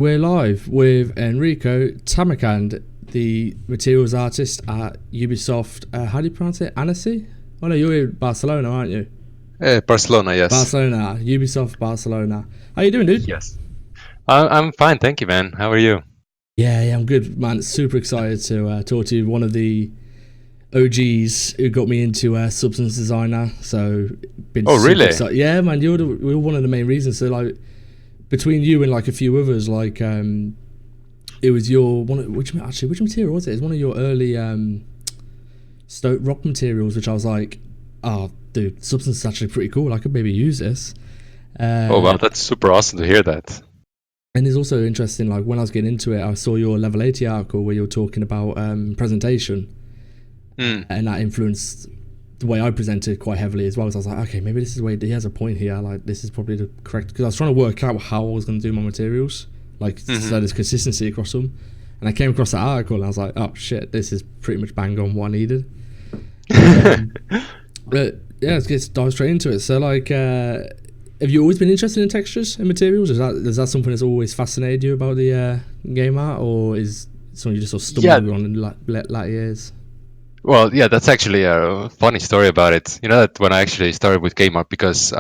We're live with Enrico Tammekänd, the materials artist at Ubisoft. How do you pronounce it? Annecy? Oh no, you're in Barcelona, aren't you? Barcelona, yes. Barcelona, Ubisoft Barcelona. How you doing, dude? Yes. I'm fine, thank you, man. How are you? Yeah, I'm good, man. Super excited to talk to you. One of the OGs who got me into substance designer. So been Oh, super really? excited. Yeah, man, you're one of the main reasons. So like between you and like a few others, like it was your which material was it? It's one of your early Stoke rock materials, which I was like, oh, dude, substance is actually pretty cool. I could maybe use this. Oh, Uh, wow, that's super awesome to hear that. and it's also interesting, like when I was getting into it, I saw your level 80 article where you were talking about presentation, Hmm. and that influenced the way I presented quite heavily as well. So I was like, okay, maybe this is the way he has a point here. Like this is probably the correct, because I was trying to work out how I was going to do my materials, like Hmm. so there's consistency across them. And I came across that article and I was like, oh shit, this is pretty much bang on what I needed. Um, but yeah, let's get dive straight into it. So like, have you always been interested in textures and materials? Is that something that's always fascinated you about the game art, or is something you just sort of Yeah, stumbled on in latter years? well, yeah, that's actually a funny story about it. You know that when I actually started with game art, because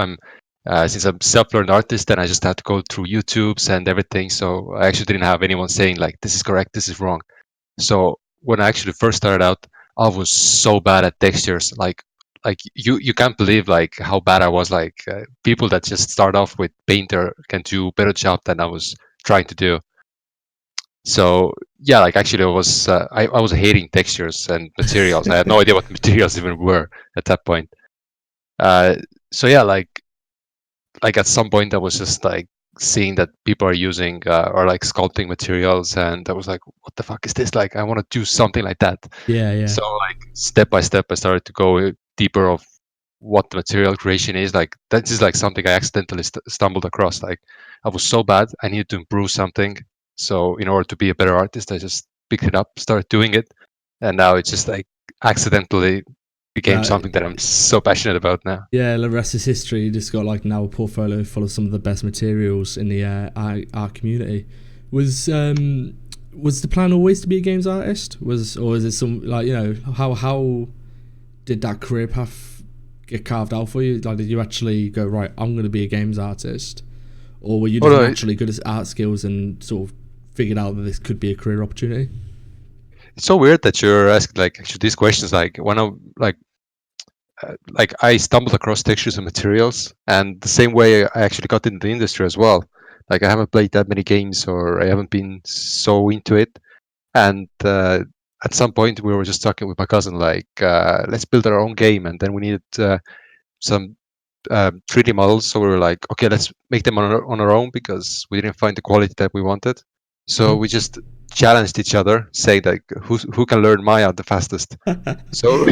since I'm self-learned artist, then I just had to go through YouTubes and everything. So I actually didn't have anyone saying like, this is correct, this is wrong. So when I actually first started out, I was so bad at textures. Like you can't believe like how bad I was. Like people that just start off with Painter can do better job than I was trying to do. So yeah, like actually I was hating textures and materials. I had no idea what materials even were at that point. Uh, so yeah, like at some point I was just like seeing that people are using or like sculpting materials, and I was like, what the fuck is this? Like I want to do something like that. Yeah, yeah. So like step by step I started to go deeper of what the material creation is. Like that is like something I accidentally stumbled across. Like I was so bad, I needed to improve something. So in order to be a better artist, I just picked it up, started doing it, and now it's just like accidentally became Well, something that I'm so passionate about now. yeah, the rest is history. You just got like now a portfolio full of some of the best materials in the art community. Was was the plan always to be a games artist? Was or is it some like how did that career path get carved out for you? Like, did you actually go right? I'm going to be a games artist, or were you just Although naturally good at art skills and sort of figured out that this could be a career opportunity? it's so weird that you're asking like actually these questions. Like when I like I stumbled across textures and materials, and the same way I actually got into the industry as well. Like I haven't played that many games, or I haven't been so into it. And at some point, we were just talking with my cousin, like, let's build our own game, and then we needed some 3D models. So we were like, okay, let's make them on our own because we didn't find the quality that we wanted. So we just challenged each other, say like, who can learn Maya the fastest. So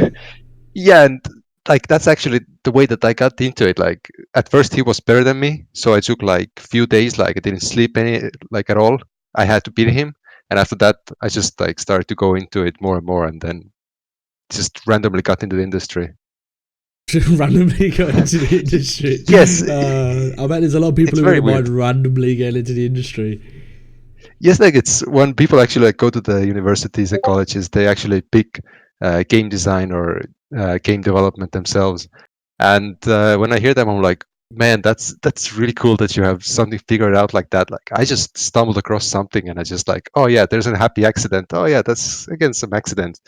yeah, and like that's actually the way that I got into it. Like at first he was better than me, so I took like few days, like I didn't sleep any like at all. I had to beat him, and after that I just like started to go into it more and more, and then just randomly got into the industry. Randomly got into the industry. Yes, I bet there's a lot of people it's who very wouldn't mind weird. randomly getting into the industry. Yes, like it's when people actually like go to the universities and colleges, they actually pick game design or game development themselves. And when I hear them, I'm like, man, that's really cool that you have something figured out like that. Like I just stumbled across something, and I just like, oh yeah, there's a happy accident. Oh yeah, that's again some accident.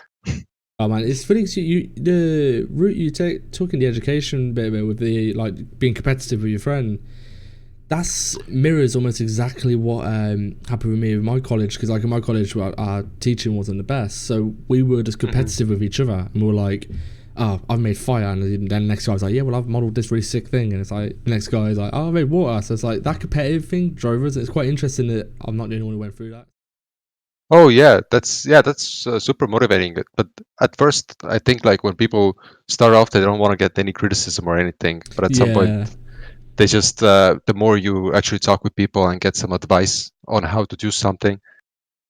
Oh man, it's funny 'cause you the route you took in the education bit of it with the like being competitive with your friend. That's mirrors almost exactly what happened with me with my college, because like in my college our teaching wasn't the best, so we were just Hmm. competitive with each other, and we were like, oh, I've made fire, and then the next guy's like, yeah, well, I've modelled this really sick thing, and it's like the next guy is like, oh, I made water. So it's like that competitive thing drove us. It's quite interesting that I'm not the only one who went through that. Oh yeah, that's super motivating. But at first, I think like when people start off, they don't want to get any criticism or anything. But at some point, Yeah. they just the more you actually talk with people and get some advice on how to do something,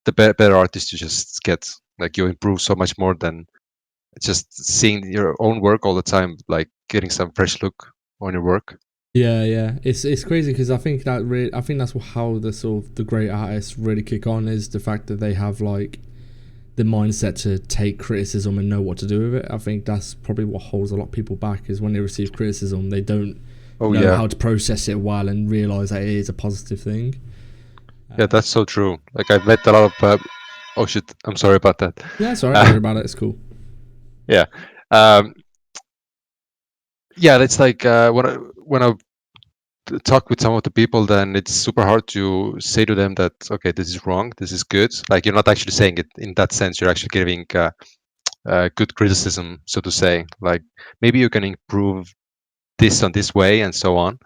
the better artist you just get. Like you improve so much more than just seeing your own work all the time, like getting some fresh look on your work. Yeah, yeah. It's crazy because I think that's how the sort of the great artists really kick on is the fact that they have like the mindset to take criticism and know what to do with it. I think that's probably what holds a lot of people back is when they receive criticism, they don't Oh know yeah, how to process it well and realize that it is a positive thing. yeah, Uh, that's so true. Like I've met a lot of. Oh shit! I'm sorry about that. yeah, sorry, don't Uh, worry about it. It's cool. yeah, um, yeah. It's like when I talk with some of the people, then it's super hard to say to them that okay, this is wrong, this is good. Like you're not actually saying it in that sense. You're actually giving good criticism, so to say. Like maybe you can improve this on this way and so on.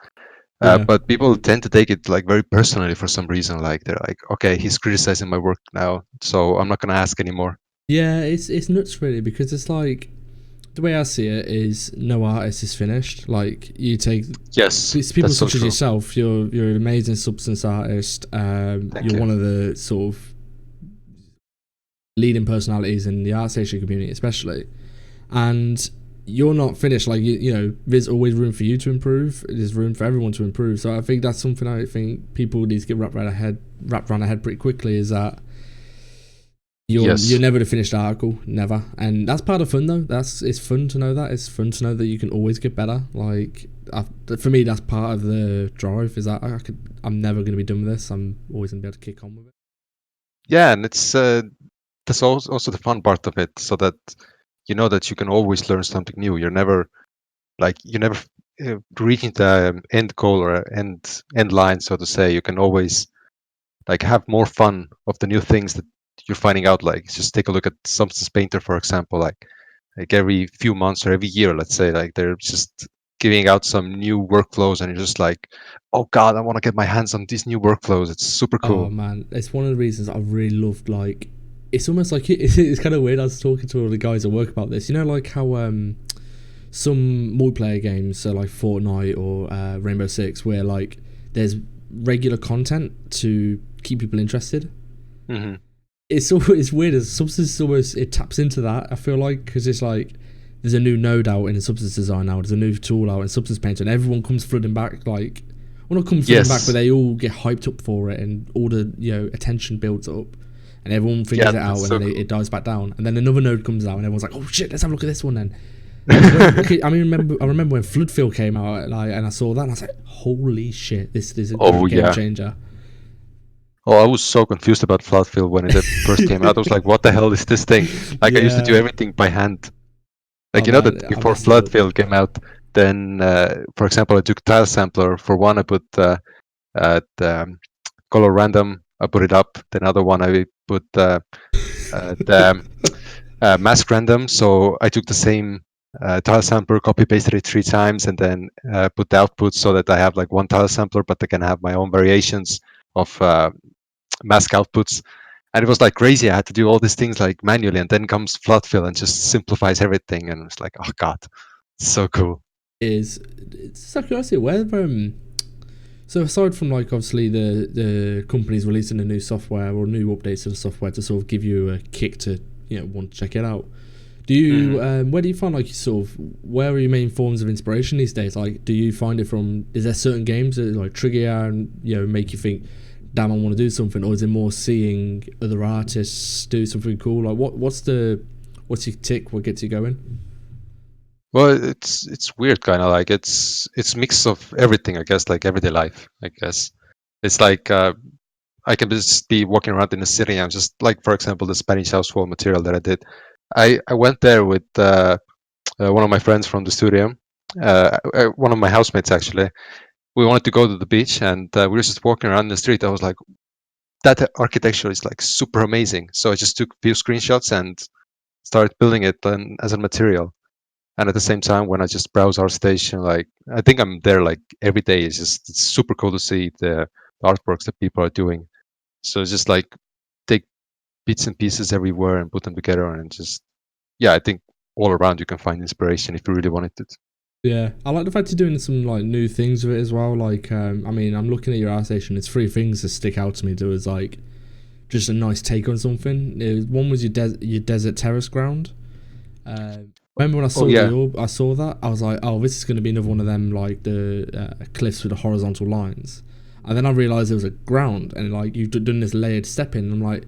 Yeah, But people tend to take it like very personally for some reason. Like they're like, okay, he's criticizing my work now, so I'm not gonna ask anymore. yeah. It's nuts really because it's like the way I see it is no artist is finished. Like you take Yes, it's people that's so such as true. yourself. You're an amazing substance artist. Thank You're you. one of the sort of leading personalities in the art station community, especially. And you're not finished. Like you know, there's always room for you to improve. There's room for everyone to improve. So I think that's something I think people need to get wrapped around their head pretty quickly. Is that you're Yes. never the finished article, never. And that's part of fun though. It's fun to know that. It's fun to know that you can always get better. Like for me, that's part of the drive. Is that I'm never going to be done with this. I'm always going to be able to kick on with it. Yeah, and it's that's also the fun part of it, so that you know that you can always learn something new. You're never reaching the end goal or end line, so to say. You can always like have more fun of the new things that you're finding out. Like just take a look at Substance Painter, for example. Like every few months or every year, let's say, like they're just giving out some new workflows, and you're just like, oh god, I want to get my hands on these new workflows. It's super Oh cool. man, it's one of the reasons I really loved. Like, it's almost like it's kind of weird. I was talking to all the guys at work about this. You know, like how some multiplayer games, so like Fortnite or Rainbow Six, where like there's regular content to keep people interested. Hmm. It's weird. As Substance almost it taps into that. I feel like because it's like there's a new node out in Substance Design now. There's a new tool out in Substance Painter, and everyone comes flooding back. Like, well, not come flooding back, but Yes. they all get hyped up for it, and all the attention builds up, and everyone Yeah, figures it out, that's and so then cool. it dies back down, and then another node comes out, and everyone's like, oh shit, let's have a look at this one then. And okay, I remember when Floodfield came out, like, and I saw that, and I was like, holy shit, this is a Oh game yeah. changer. Oh, I was so confused about Floodfield when it first came out. I was like, what the hell is this thing? Like I used to do Yeah. everything by hand. Like Oh you know that man, I before messed it up. Floodfield came out, then for example, I took Tile Sampler. For one, I put the color random. I put it up. Then another one, I put the mask random. So I took the same tile sampler, copy pasted it 3 times, and then put the output so that I have like one tile sampler, but I can have my own variations of mask outputs. And it was like crazy. I had to do all these things like manually, and then comes Floodfill and just simplifies everything. And it's like, oh god, it's so cool. Is it's just out of curiosity where so aside from like obviously the companies releasing a new software or new updates to the software to sort of give you a kick to want to check it out, do you Hmm. where do you find like sort of where are your main forms of inspiration these days? Like, do you find it from is there certain games that like trigger you and make you think, damn, I want to do something, or is it more seeing other artists do something cool? Like, what's your tick? What gets you going? Well, it's weird, kind of like it's mix of everything, I guess, like everyday life. I guess it's like I can just be walking around in the city and just like, for example, the Spanish household material that I did. I went there with one of my friends from the studio, one of my housemates actually. We wanted to go to the beach, and we were just walking around the street. I was like, that architecture is like super amazing. So I just took a few screenshots and started building it as a material. And at the same time, when I just browse ArtStation, like I think I'm there like every day. It's super cool to see the artworks that people are doing. So it's just like take bits and pieces everywhere and put them together, and just yeah, I think all around you can find inspiration if you really wanted it. Yeah, I like the fact you're doing some like new things with it as well. Like, I mean, I'm looking at your art station. It's three things that stick out to me. There was like just a nice take on something. One was your desert terrace ground. Remember when I Oh saw the yeah. orb? I saw that. I was like, "Oh, this is going to be another one of them, like the cliffs with the horizontal lines." And then I realized there was a ground, and like you've done this layered step in. And I'm like,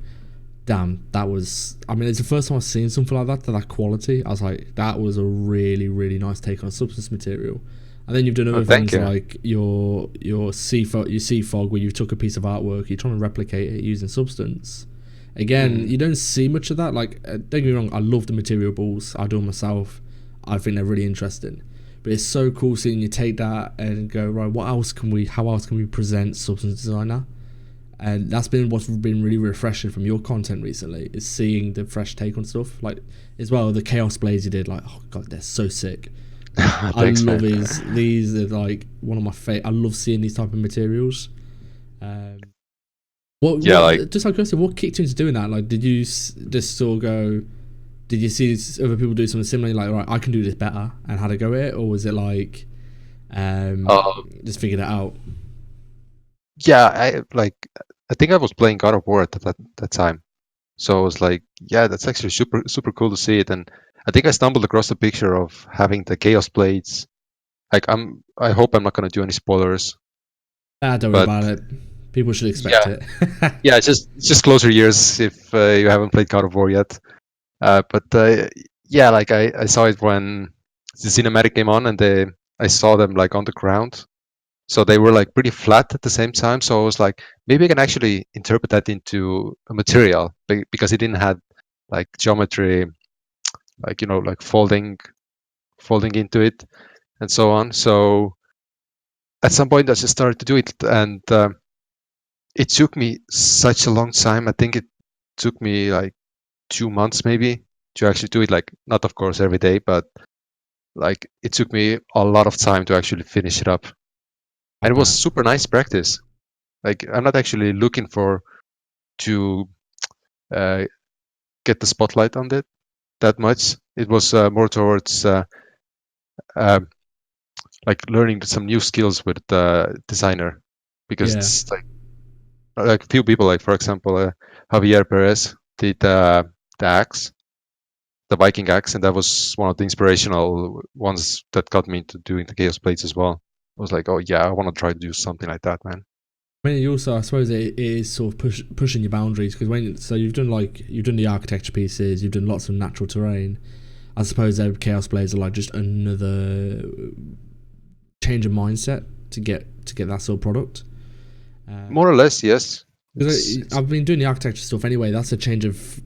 "Damn, that was." I mean, it's the first time I've seen something like that to that quality. I was like, "That was a really, really nice take on a substance material." And then you've done Oh, other thank things you. like your sea fog, where you took a piece of artwork, you're trying to replicate it using substance. Again, Mm. you don't see much of that. Like, don't get me wrong, I love the material balls. I do them myself. I think they're really interesting. But it's so cool seeing you take that and go, right, how else can we present substance designer? And that's been what's been really refreshing from your content recently, is seeing the fresh take on stuff. Like, as well, the chaos blades you did, like, oh god, they're so sick. I Thanks, love man. these are like one of my favorite. I love seeing these type of materials. Um, Yeah, like just like I said, what kicked you into doing that? Like, did you just sort of go? Did you see other people do something similar? Like, right, I can do this better, and how to go it, or was it like, uh, just figured it out? yeah, I think I was playing God of War at that time. So I was like, yeah, that's actually super cool to see it. And I think I stumbled across a picture of having the Chaos Blades. Like I hope I'm not gonna do any spoilers, Ah, don't worry but about it. People should expect yeah, it. yeah, just close your ears if you haven't played God of War yet. But yeah, like I saw it when the cinematic came on, and I saw them like on the ground. So they were like pretty flat at the same time. So I was like, maybe I can actually interpret that into a material because it didn't have like geometry, like like folding into it and so on. So at some point I just started to do it, and it took me such a long time. I think it took me like 2 months maybe to actually do it. Like not of course every day, but like it took me a lot of time to actually finish it up, I and it was bet. super nice practice. Like I'm not actually looking for to uh, get the spotlight on it that much. It was more towards um, like learning some new skills with the designer, because Yeah. it's like few people, like for example Javier Perez did the axe, the Viking axe, and that was one of the inspirational ones that got me into doing the chaos plates as well. I was like, oh yeah, I want to try to do something like that, man. I mean, you also, I suppose, it is sort of pushing your boundaries, because you've done the architecture pieces, you've done lots of natural terrain. I suppose chaos blades are like just another change of mindset to get that sort of product. More or less, yes. Because It's I've been doing the architecture stuff anyway. That's a change of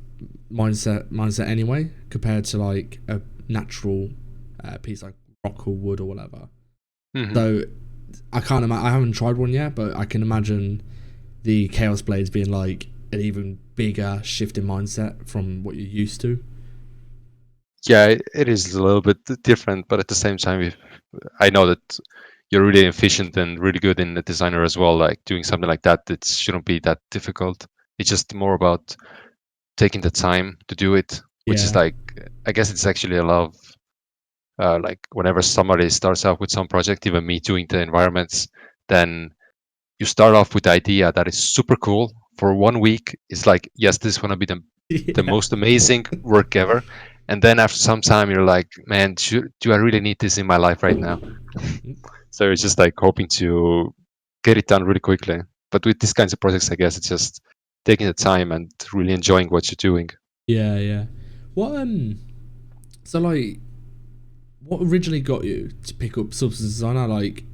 mindset anyway, compared to like a natural piece like rock or wood or whatever. mhm. So I haven't tried one yet, but I can imagine the chaos blades being like an even bigger shift in mindset from what you're used to. Yeah, it is a little bit different, but at the same time, if I know that you're really efficient and really good in the designer as well. Like doing something like that, it shouldn't be that difficult. It's just more about taking the time to do it, which is Yeah. like, I guess it's actually a lot of like whenever somebody starts out with some project, even me doing the environments, then you start off with the idea that is super cool. For 1 week, it's like, yes, this is gonna be the Yeah. most amazing work ever. And then after some time, you're like, man, do I really need this in my life right now? So it's just like hoping to get it done really quickly. But with these kinds of projects, I guess it's just taking the time and really enjoying what you're doing. Yeah, yeah. What so like what originally got you to pick up substance designer? Like,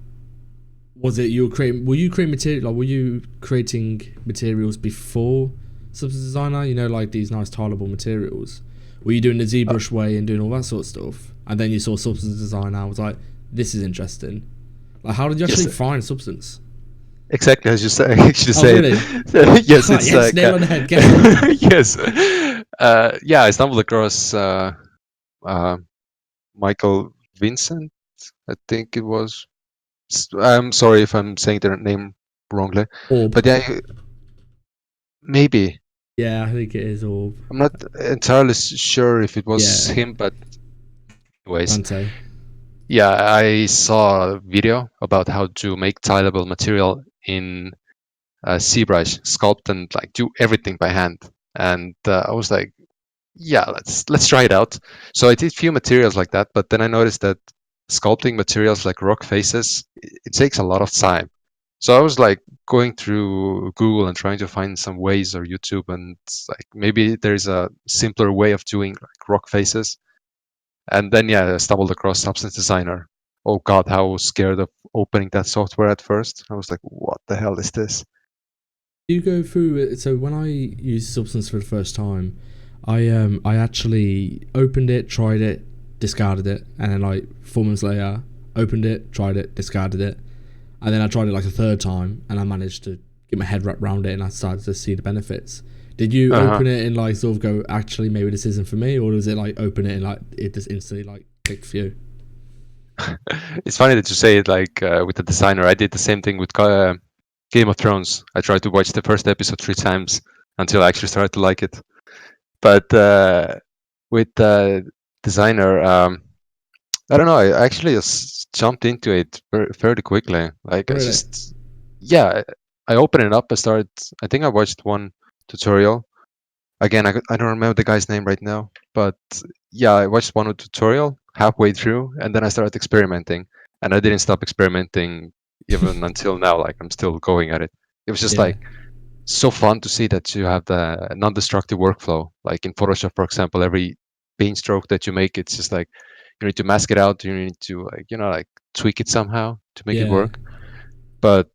was it were you creating material, like were you creating materials before substance designer, like these nice tileable materials? Were you doing the Uh, ZBrush way and doing all that sort of stuff? And then you saw substance designer, I was like, this is interesting. Like, how did you yes, actually find substance? exactly as you say, actually Oh, say really? it. Yes, it's Yes, like nail on the head, get it. yes, yeah. I stumbled across uh, Michael Vincent. I think it was. I'm sorry if I'm saying their name wrongly, Orb. but yeah, maybe Yeah, I think it is Orb. I'm not entirely sure if it was Yeah, him, but anyways, Dante. yeah, I saw a video about how to make tileable material in ZBrush, sculpt and like do everything by hand. And I was like, yeah, let's try it out. So I did few materials like that, but then I noticed that sculpting materials like rock faces, it takes a lot of time. So I was like going through Google and trying to find some ways, or YouTube, and like maybe there's a simpler way of doing like rock faces. And then yeah, I stumbled across Substance Designer. Oh God, how I was scared of opening that software at first. I was like, what the hell is this? You go through it. So when I used Substance for the first time, I actually opened it, tried it, discarded it, and then like 4 months later, opened it, tried it, discarded it, and then I tried it like a third time, and I managed to get my head wrapped around it, and I started to see the benefits. Did you Uh-huh. open it and like sort of go, actually maybe this isn't for me, or was it like open it and like it just instantly like clicked for you? It's funny that you say it like with the designer. I did the same thing with Game of Thrones. I tried to watch the first episode 3 times until I actually started to like it. But with designer, I don't know. I actually just jumped into it fairly quickly. Like I Really? just, yeah, I opened it up. I started. I think I watched one tutorial. Again, I don't remember the guy's name right now, but yeah, I watched one tutorial halfway through, and then I started experimenting, and I didn't stop experimenting even until now. Like I'm still going at it. It was just Yeah. like so fun to see that you have the non-destructive workflow. Like in Photoshop, for example, every paint stroke that you make, it's just like you need to mask it out. You need to like like tweak it somehow to make it Yeah. work. But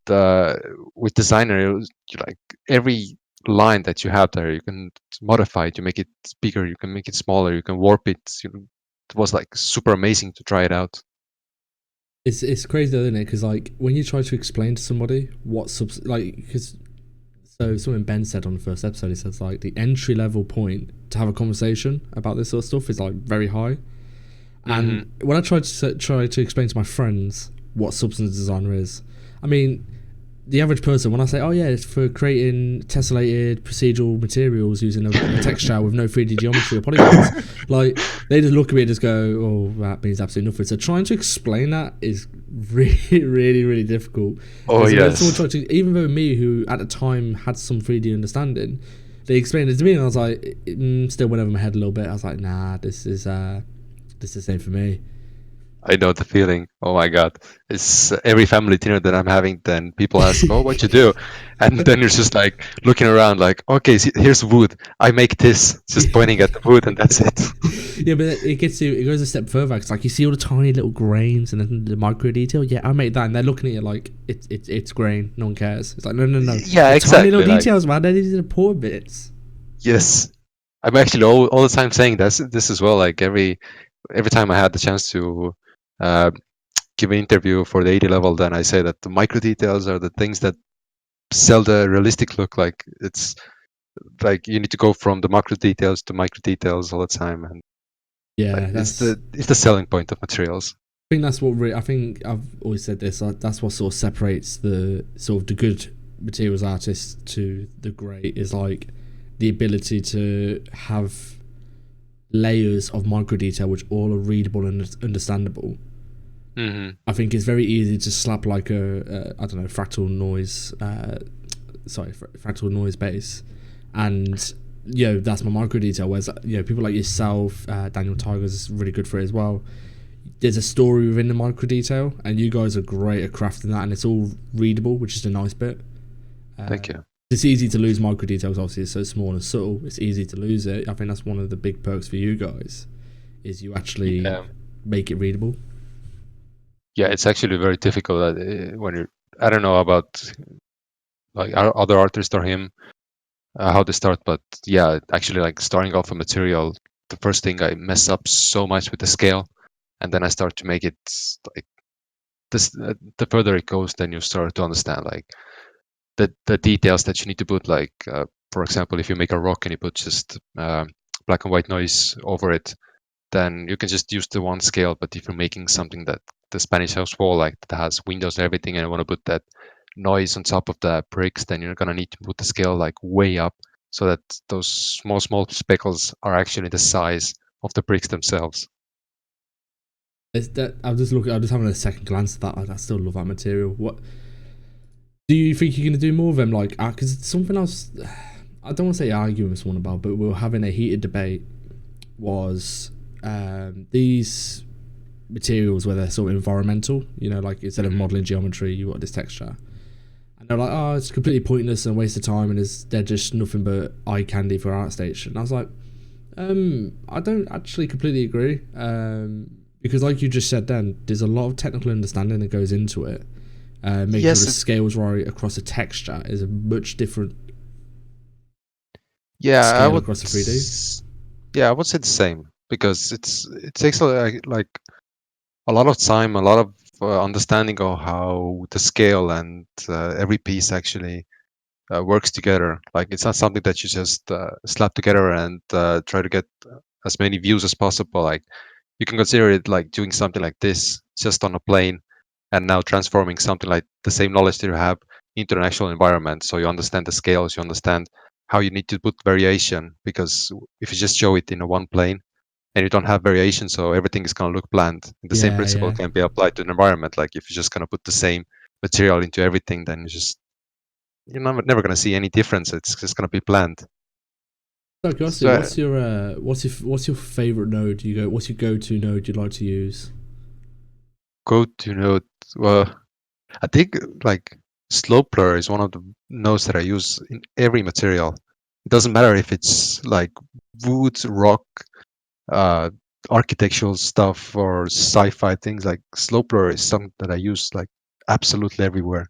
with Designer, like every line that you have there, you can modify it. You make it bigger. You can make it smaller. You can warp it. It was like super amazing to try it out. It's crazy though, isn't it? Because like when you try to explain to somebody what like because so something Ben said on the first episode, he says like the entry level point to have a conversation about this sort of stuff is like very high. Hmm. And when I try to explain to my friends what substance designer is, I mean, the average person, when I say, oh yeah, it's for creating tessellated procedural materials using a texture with no 3D geometry or polygons, like they just look at me and just go, oh, that means absolutely nothing. So trying to explain that is really, really, really difficult. Oh Because when someone yes. tried to, even though me, who at the time had some 3D understanding, they explained it to me, and I was like, still went over my head a little bit. I was like, nah, this is the same for me. I know the feeling. Oh my God. It's every family dinner that I'm having, then people ask, oh, what you do? And then you're just like looking around like, okay, see, here's wood. I make this, just pointing at the wood and that's it. Yeah, but it goes a step further. It's like you see all the tiny little grains and then the micro detail. Yeah, I made that, and they're looking at it like it's grain. No one cares. It's like no. Yeah, The tiny little exactly. Like, details, man. They're the important bits. yes. I'm actually all the time saying this as well. Like every time I had the chance to uh, give an interview for the 80 level, then I say that the micro details are the things that sell the realistic look. Like it's like you need to go from the macro details to micro details all the time, and like Yeah, it's that's. the selling point of materials. I think that's what I think I've always said this. That's what sort of separates the sort of the good materials artist to the great is like the ability to have layers of micro detail which all are readable and understandable. Hmm. I think it's very easy to slap like a I don't know fractal noise, fractal noise base, and that's my micro detail. Whereas people like yourself, Daniel Tigers is really good for it as well. There's a story within the micro detail, and you guys are great at crafting that, and it's all readable, which is the nice bit. Thank you. It's easy to lose micro details. Obviously, it's so small and subtle. It's easy to lose it. I think that's one of the big perks for you guys, is you actually Yeah, make it readable. yeah, it's actually very difficult when you're. I don't know about like other artists or him how they start, but yeah, actually like starting off a material, the first thing I mess up so much with the scale, and then I start to make it like this. The further it goes, then you start to understand like the details that you need to put. Like for example, if you make a rock and you put just black and white noise over it, then you can just use the one scale. But if you're making something that the Spanish house wall, like that has windows and everything, and you want to put that noise on top of the bricks, then you're gonna need to put the scale like way up so that those small speckles are actually the size of the bricks themselves. It's that I'll just look. I'll just having a second glance at that. I still love that material. What do you think you're gonna do more of them? Like, because it's something else. I don't want to say arguing with someone about, but we were having a heated debate was these materials where they're sort of environmental, like instead of modeling geometry, you got this texture. And they're like, oh, it's completely pointless and a waste of time, and they're just nothing but eye candy for ArtStation. And I was like, I don't actually completely agree, because like you just said then, there's a lot of technical understanding that goes into it. Making sure the scale's right across a texture is a much different scale across the 3D. Yeah, I would say the same, because it takes like a lot of time, a lot of understanding of how the scale and every piece actually works together. Like, it's not something that you just slap together and try to get as many views as possible. Like, you can consider it like doing something like this just on a plane, and now transforming something like the same knowledge that you have into an actual environment. So you understand the scales, you understand how you need to put variation, because if you just show it in a one plane and you don't have variation, so everything is going to look bland. And the same principle Yeah. can be applied to an environment. Like, if you're just going to put the same material into everything, then you're never going to see any difference. It's just going to be bland. So, curiosity, So, what's your favorite node? What's your go-to node you'd like to use? go to node. Well, I think like slope blur is one of the nodes that I use in every material. It doesn't matter if it's like wood, rock, uh, architectural stuff, or sci-fi things. Like, slope blur is something that I use like absolutely everywhere.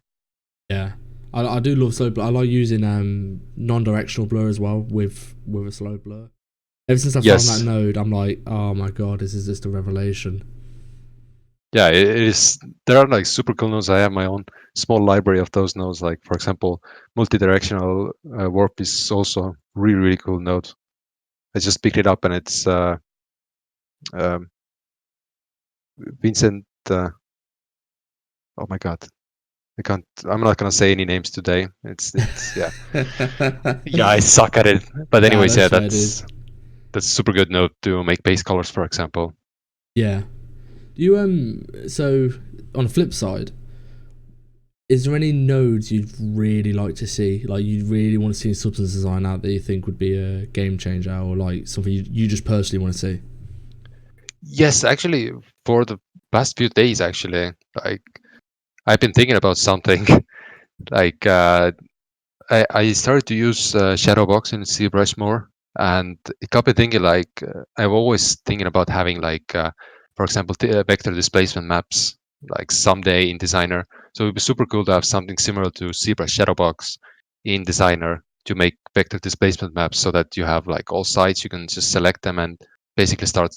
Yeah, I do love slow blur. I like using non-directional blur as well with a slow blur. Ever since I found that Yes. node, I'm like, oh my god, this is just a revelation. Yeah, it is. There are like super cool nodes. I have my own small library of those nodes. Like, for example, multi-directional warp is also really, really cool node. I just picked it up, and it's um, Vincent. Oh my god, I can't. I'm not gonna say any names today. It's yeah. Yeah, I suck at it. But Nah, anyways, that's yeah, fair, dude. that's a super good node to make base colors, for example. Yeah. Do you so on the flip side, is there any nodes you'd really like to see? Like, you'd really want to see a substance design out that you think would be a game changer, or like something you just personally want to see? Yes, actually, for the past few days, actually, like, I've been thinking about something. Like, I started to use Shadowbox in ZBrush more, and it got me thinking. Like, I'm always thinking about having like, for example, vector displacement maps like someday in Designer. So it'd be super cool to have something similar to ZBrush Shadowbox in Designer to make vector displacement maps, so that you have like all sides, you can just select them and basically start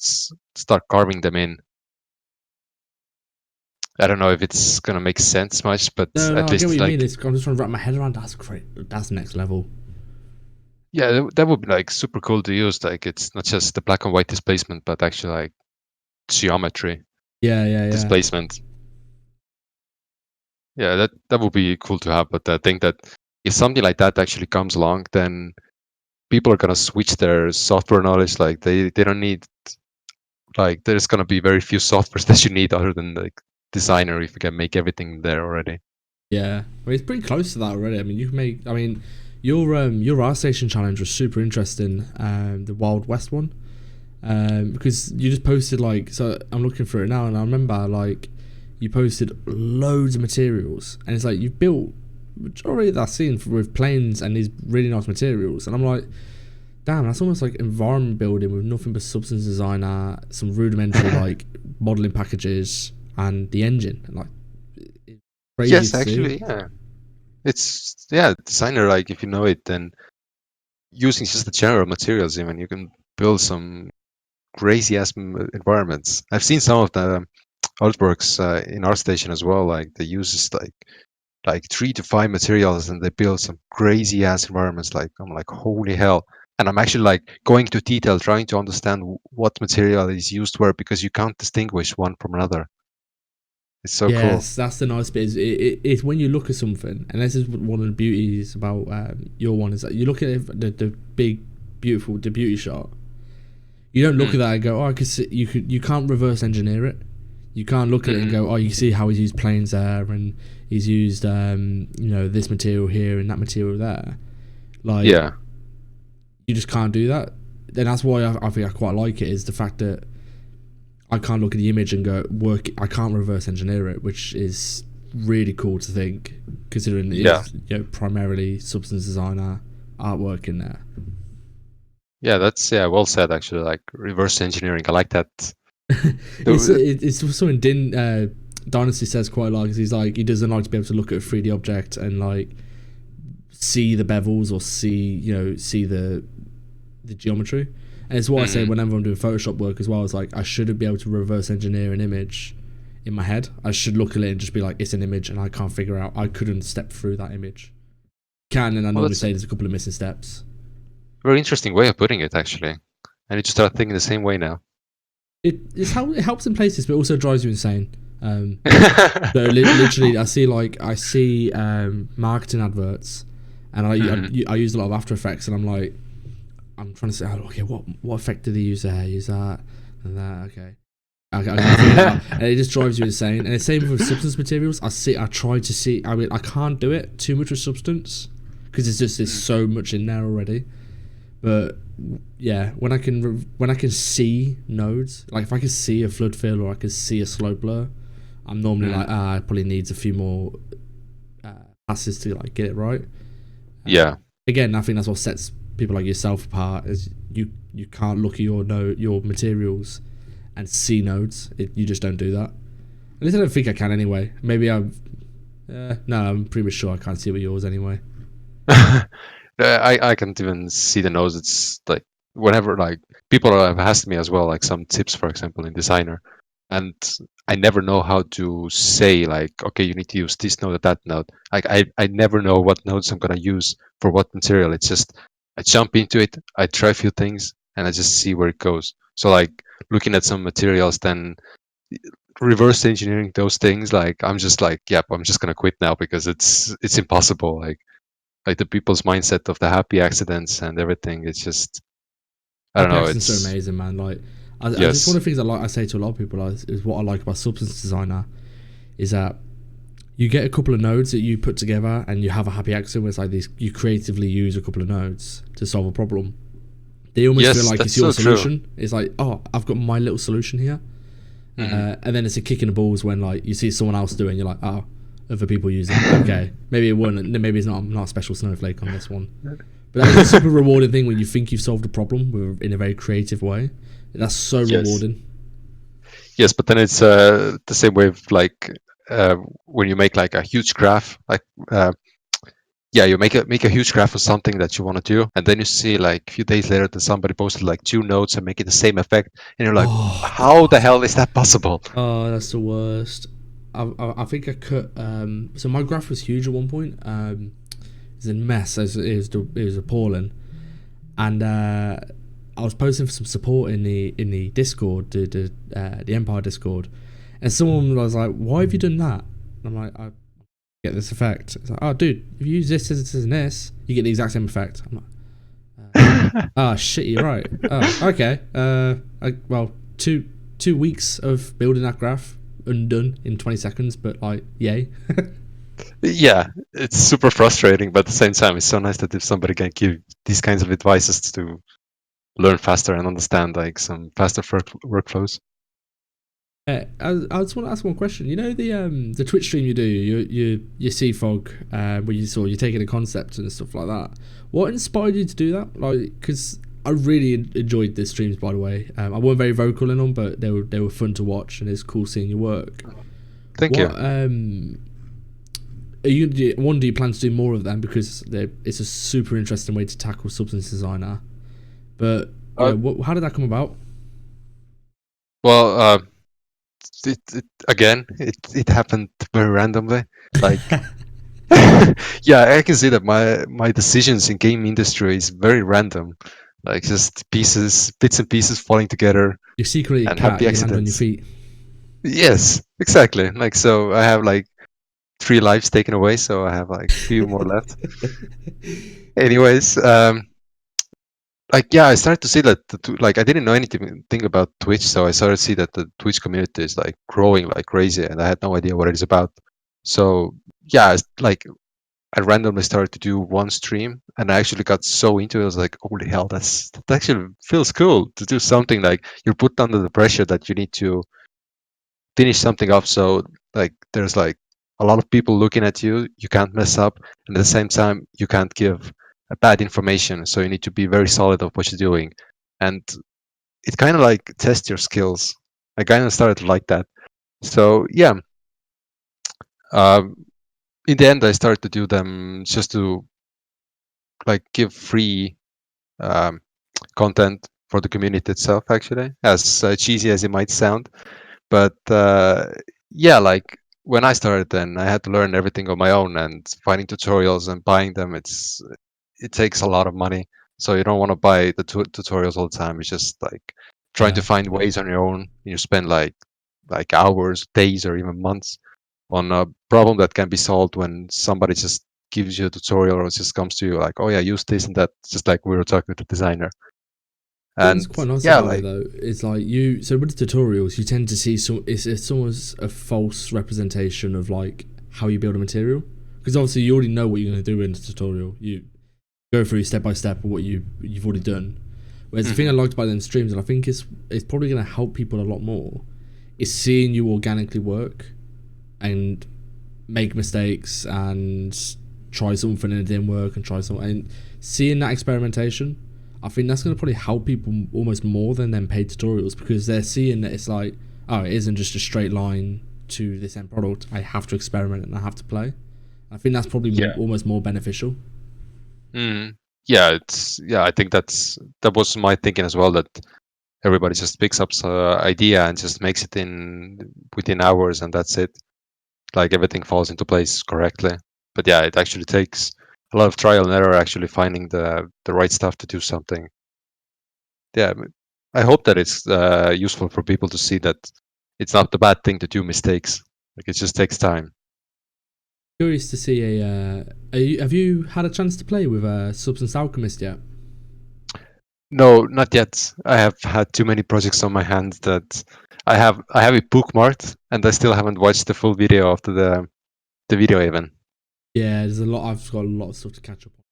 carving them in. I don't know if it's gonna make sense much, but No, at I get what least you mean. like, I'm just trying to wrap my head around. That's great. That's next level. yeah, that would be like super cool to use. Like, it's not just the black and white displacement, but actually like geometry Yeah, yeah, yeah. displacement. Yeah, that would be cool to have. But I think that if something like that actually comes along, then people are gonna switch their software knowledge. Like, they don't need, like, there's gonna be very few softwares that you need other than like Designer, if you can make everything there already. Yeah, I mean, it's pretty close to that already. I mean, you can make. I mean, your ArtStation challenge was super interesting. The Wild West one, because you just posted like. So I'm looking through it now, and I remember like you posted loads of materials, and it's like you've built majority of that scene with planes and these really nice materials, and I'm like, damn, that's almost like environment building with nothing but substance designer, some rudimentary like modeling packages, and the engine, and like it's crazy Yes, to see. actually, yeah. It's, yeah, Designer. Like, if you know it, then using just the general materials, even you can build some crazy ass environments. I've seen some of the artworks in ArtStation as well. Like, they use just like 3 to 5 materials, and they build some crazy ass environments. Like, I'm like, holy hell! And I'm actually like going to detail, trying to understand what material is used where, because you can't distinguish one from another. It's so cool. Yes, that's the nice bit. It's when you look at something, and this is one of the beauties about your one, is that you look at it, the big, beautiful, the beauty shot. You don't look Mm. at that and go, oh, I could see, you can't reverse engineer it. You can't look at it and Mm-mm. go, oh, you see how he's used planes there, and he's used this material here and that material there. Like, Yeah. you just can't do that. then that's why I think I quite like it, is the fact that I can't look at the image and go work. I can't reverse engineer it, which is really cool to think, considering it Yeah. is, you know, primarily substance designer artwork in there. Yeah, that's well said actually. Like reverse engineering, I like that. It's something Dynasty says quite a lot, because he's like, he doesn't like to be able to look at a 3D object and like see the bevels or see the geometry. And it's what I say whenever I'm doing Photoshop work as well. It's like I should be able to reverse engineer an image in my head. I should look at it and just be like, it's an image, and I can't figure out. I couldn't step through that image. Can, and I normally say there's a couple of missing steps. Very interesting way of putting it, actually. I need to start thinking the same way now. It helps in places, but also drives you insane. So literally, I see marketing adverts, and I use a lot of After Effects, and I'm trying to say, oh, okay, what effect do they use there? Use that and that. Okay. I can't figure it out. And it just drives you insane. And the same with substance materials. I try to see. I mean, I can't do it too much with substance because there's so much in there already. But yeah, when I can see nodes, like if I can see a flood fill or I can see a slope blur, I'm normally like, it probably needs a few more passes to like get it right. Yeah. Again, I think that's what sets people like yourself apart, is you can't look at your materials and see nodes. You just don't do that. At least I don't think I can anyway. Maybe I'm pretty much sure I can't see with yours anyway. I can't even see the nodes. It's like whenever like people have asked me as well, like some tips, for example, in Designer, and I never know how to say like, okay, you need to use this node or that node. Like I never know what nodes I'm gonna use for what material. It's just I jump into it, I try a few things, and I just see where it goes. So like looking at some materials, then reverse engineering those things, like I'm just like, yep, I'm just gonna quit now because it's impossible. Like the people's mindset of the happy accidents and everything. It's just I don't Happy know. accidents It's are amazing, man. Like, yes. it's one of the things I say to a lot of people is what I like about substance designer is that you get a couple of nodes that you put together and you have a happy accident where it's like this, you creatively use a couple of nodes to solve a problem. They almost feel like it's your solution. True. It's like, oh, I've got my little solution here. And then it's a kick in the balls when like you see someone else doing, you're like, oh, other people use it. Okay, maybe it won't. Maybe it's not. I'm not a special snowflake on this one. But that's a super rewarding thing when you think you've solved a problem in a very creative way. That's so rewarding. Yes, but then it's the same way of like when you make like a huge graph, like you make a huge graph of something that you want to do, and then you see like a few days later that somebody posted like 2 nodes and making the same effect, and you're like, how the hell is that possible? Oh, that's the worst. I think I cut. So my graph was huge at one point. It was a mess. It was appalling, and I was posting for some support in the Discord, the Empire Discord, and someone was like, "Why have you done that?" And I'm like, "I get this effect." It's like, "Oh, dude, if you use this and this, you get the exact same effect." I'm like, "Oh shit, you're right. Oh, okay. Well, 2 weeks of building that graph undone in 20 seconds, but like, yay." Yeah, it's super frustrating, but at the same time, it's so nice that if somebody can give these kinds of advices to learn faster and understand like some faster workflows. I just want to ask one question. You know the Twitch stream you do, you see fog, where you're taking a concept and stuff like that. What inspired you to do that? Like, because I really enjoyed the streams, by the way. I weren't very vocal in them, but they were fun to watch, and it's cool seeing your work. Thank you. Do you plan to do more of them, because it's a super interesting way to tackle substance designer? But how did that come about? Well, it happened very randomly. Like, yeah, I can see that my decisions in game industry is very random. Like just bits and pieces falling together. You're secretly a cat. Happy You accidents. land on your feet. Yes, exactly. Like, so I have like 3 lives taken away, so I have like a few more left. Anyways, like yeah, I started to see that like I didn't know anything about Twitch, so I started to see that the Twitch community is like growing like crazy, and I had no idea what it is about. So yeah, like I randomly started to do one stream, and I actually got so into it. I was like, "Holy hell, that actually feels cool to do something like you're put under the pressure that you need to finish something up." So like, there's like a lot of people looking at you. You can't mess up, and at the same time, you can't give a bad information. So you need to be very solid of what you're doing, and it kind of like tests your skills. I kind of started to like that. So yeah, um, in the end, I started to do them just to like give free um, content for the community itself, actually, as cheesy as it might sound. But yeah, like when I started, then I had to learn everything on my own, and finding tutorials and buying them. It takes a lot of money, so you don't want to buy the tutorials all the time. It's just like trying to Yeah. find ways on your own. You spend like hours, days, or even months on a problem that can be solved when somebody just gives you a tutorial or just comes to you like, oh yeah, use this and that, just like we were talking with the designer. What's And quite nice yeah, about it like though is like you. So with the tutorials, you tend to see it's almost a false representation of like how you build a material, because obviously you already know what you're going to do in the tutorial. You go through step by step of what you've already done. Whereas the thing I mhm. liked about them streams, and I think it's probably going to help people a lot more, is seeing you organically work and make mistakes and try something and it didn't work and try something, and seeing that experimentation, I think that's going to probably help people almost more than them paid tutorials, because they're seeing that it's like, oh, it isn't just a straight line to this end product. I have to experiment and I have to play. I think that's probably Yeah. almost more beneficial. Yeah, I think that was my thinking as well, that everybody just picks up idea and just makes it in within hours, and that's it. Like everything falls into place correctly. But yeah, it actually takes a lot of trial and error actually finding the right stuff to do something. Yeah, I hope that it's useful for people to see that it's not the bad thing to do mistakes. Like it just takes time. Curious to see have you had a chance to play with Substance Alchemist yet? No, not yet. I have had too many projects on my hands that I have it bookmarked, and I still haven't watched the full video after the video even. Yeah, there's a lot. I've got a lot of stuff to catch up on.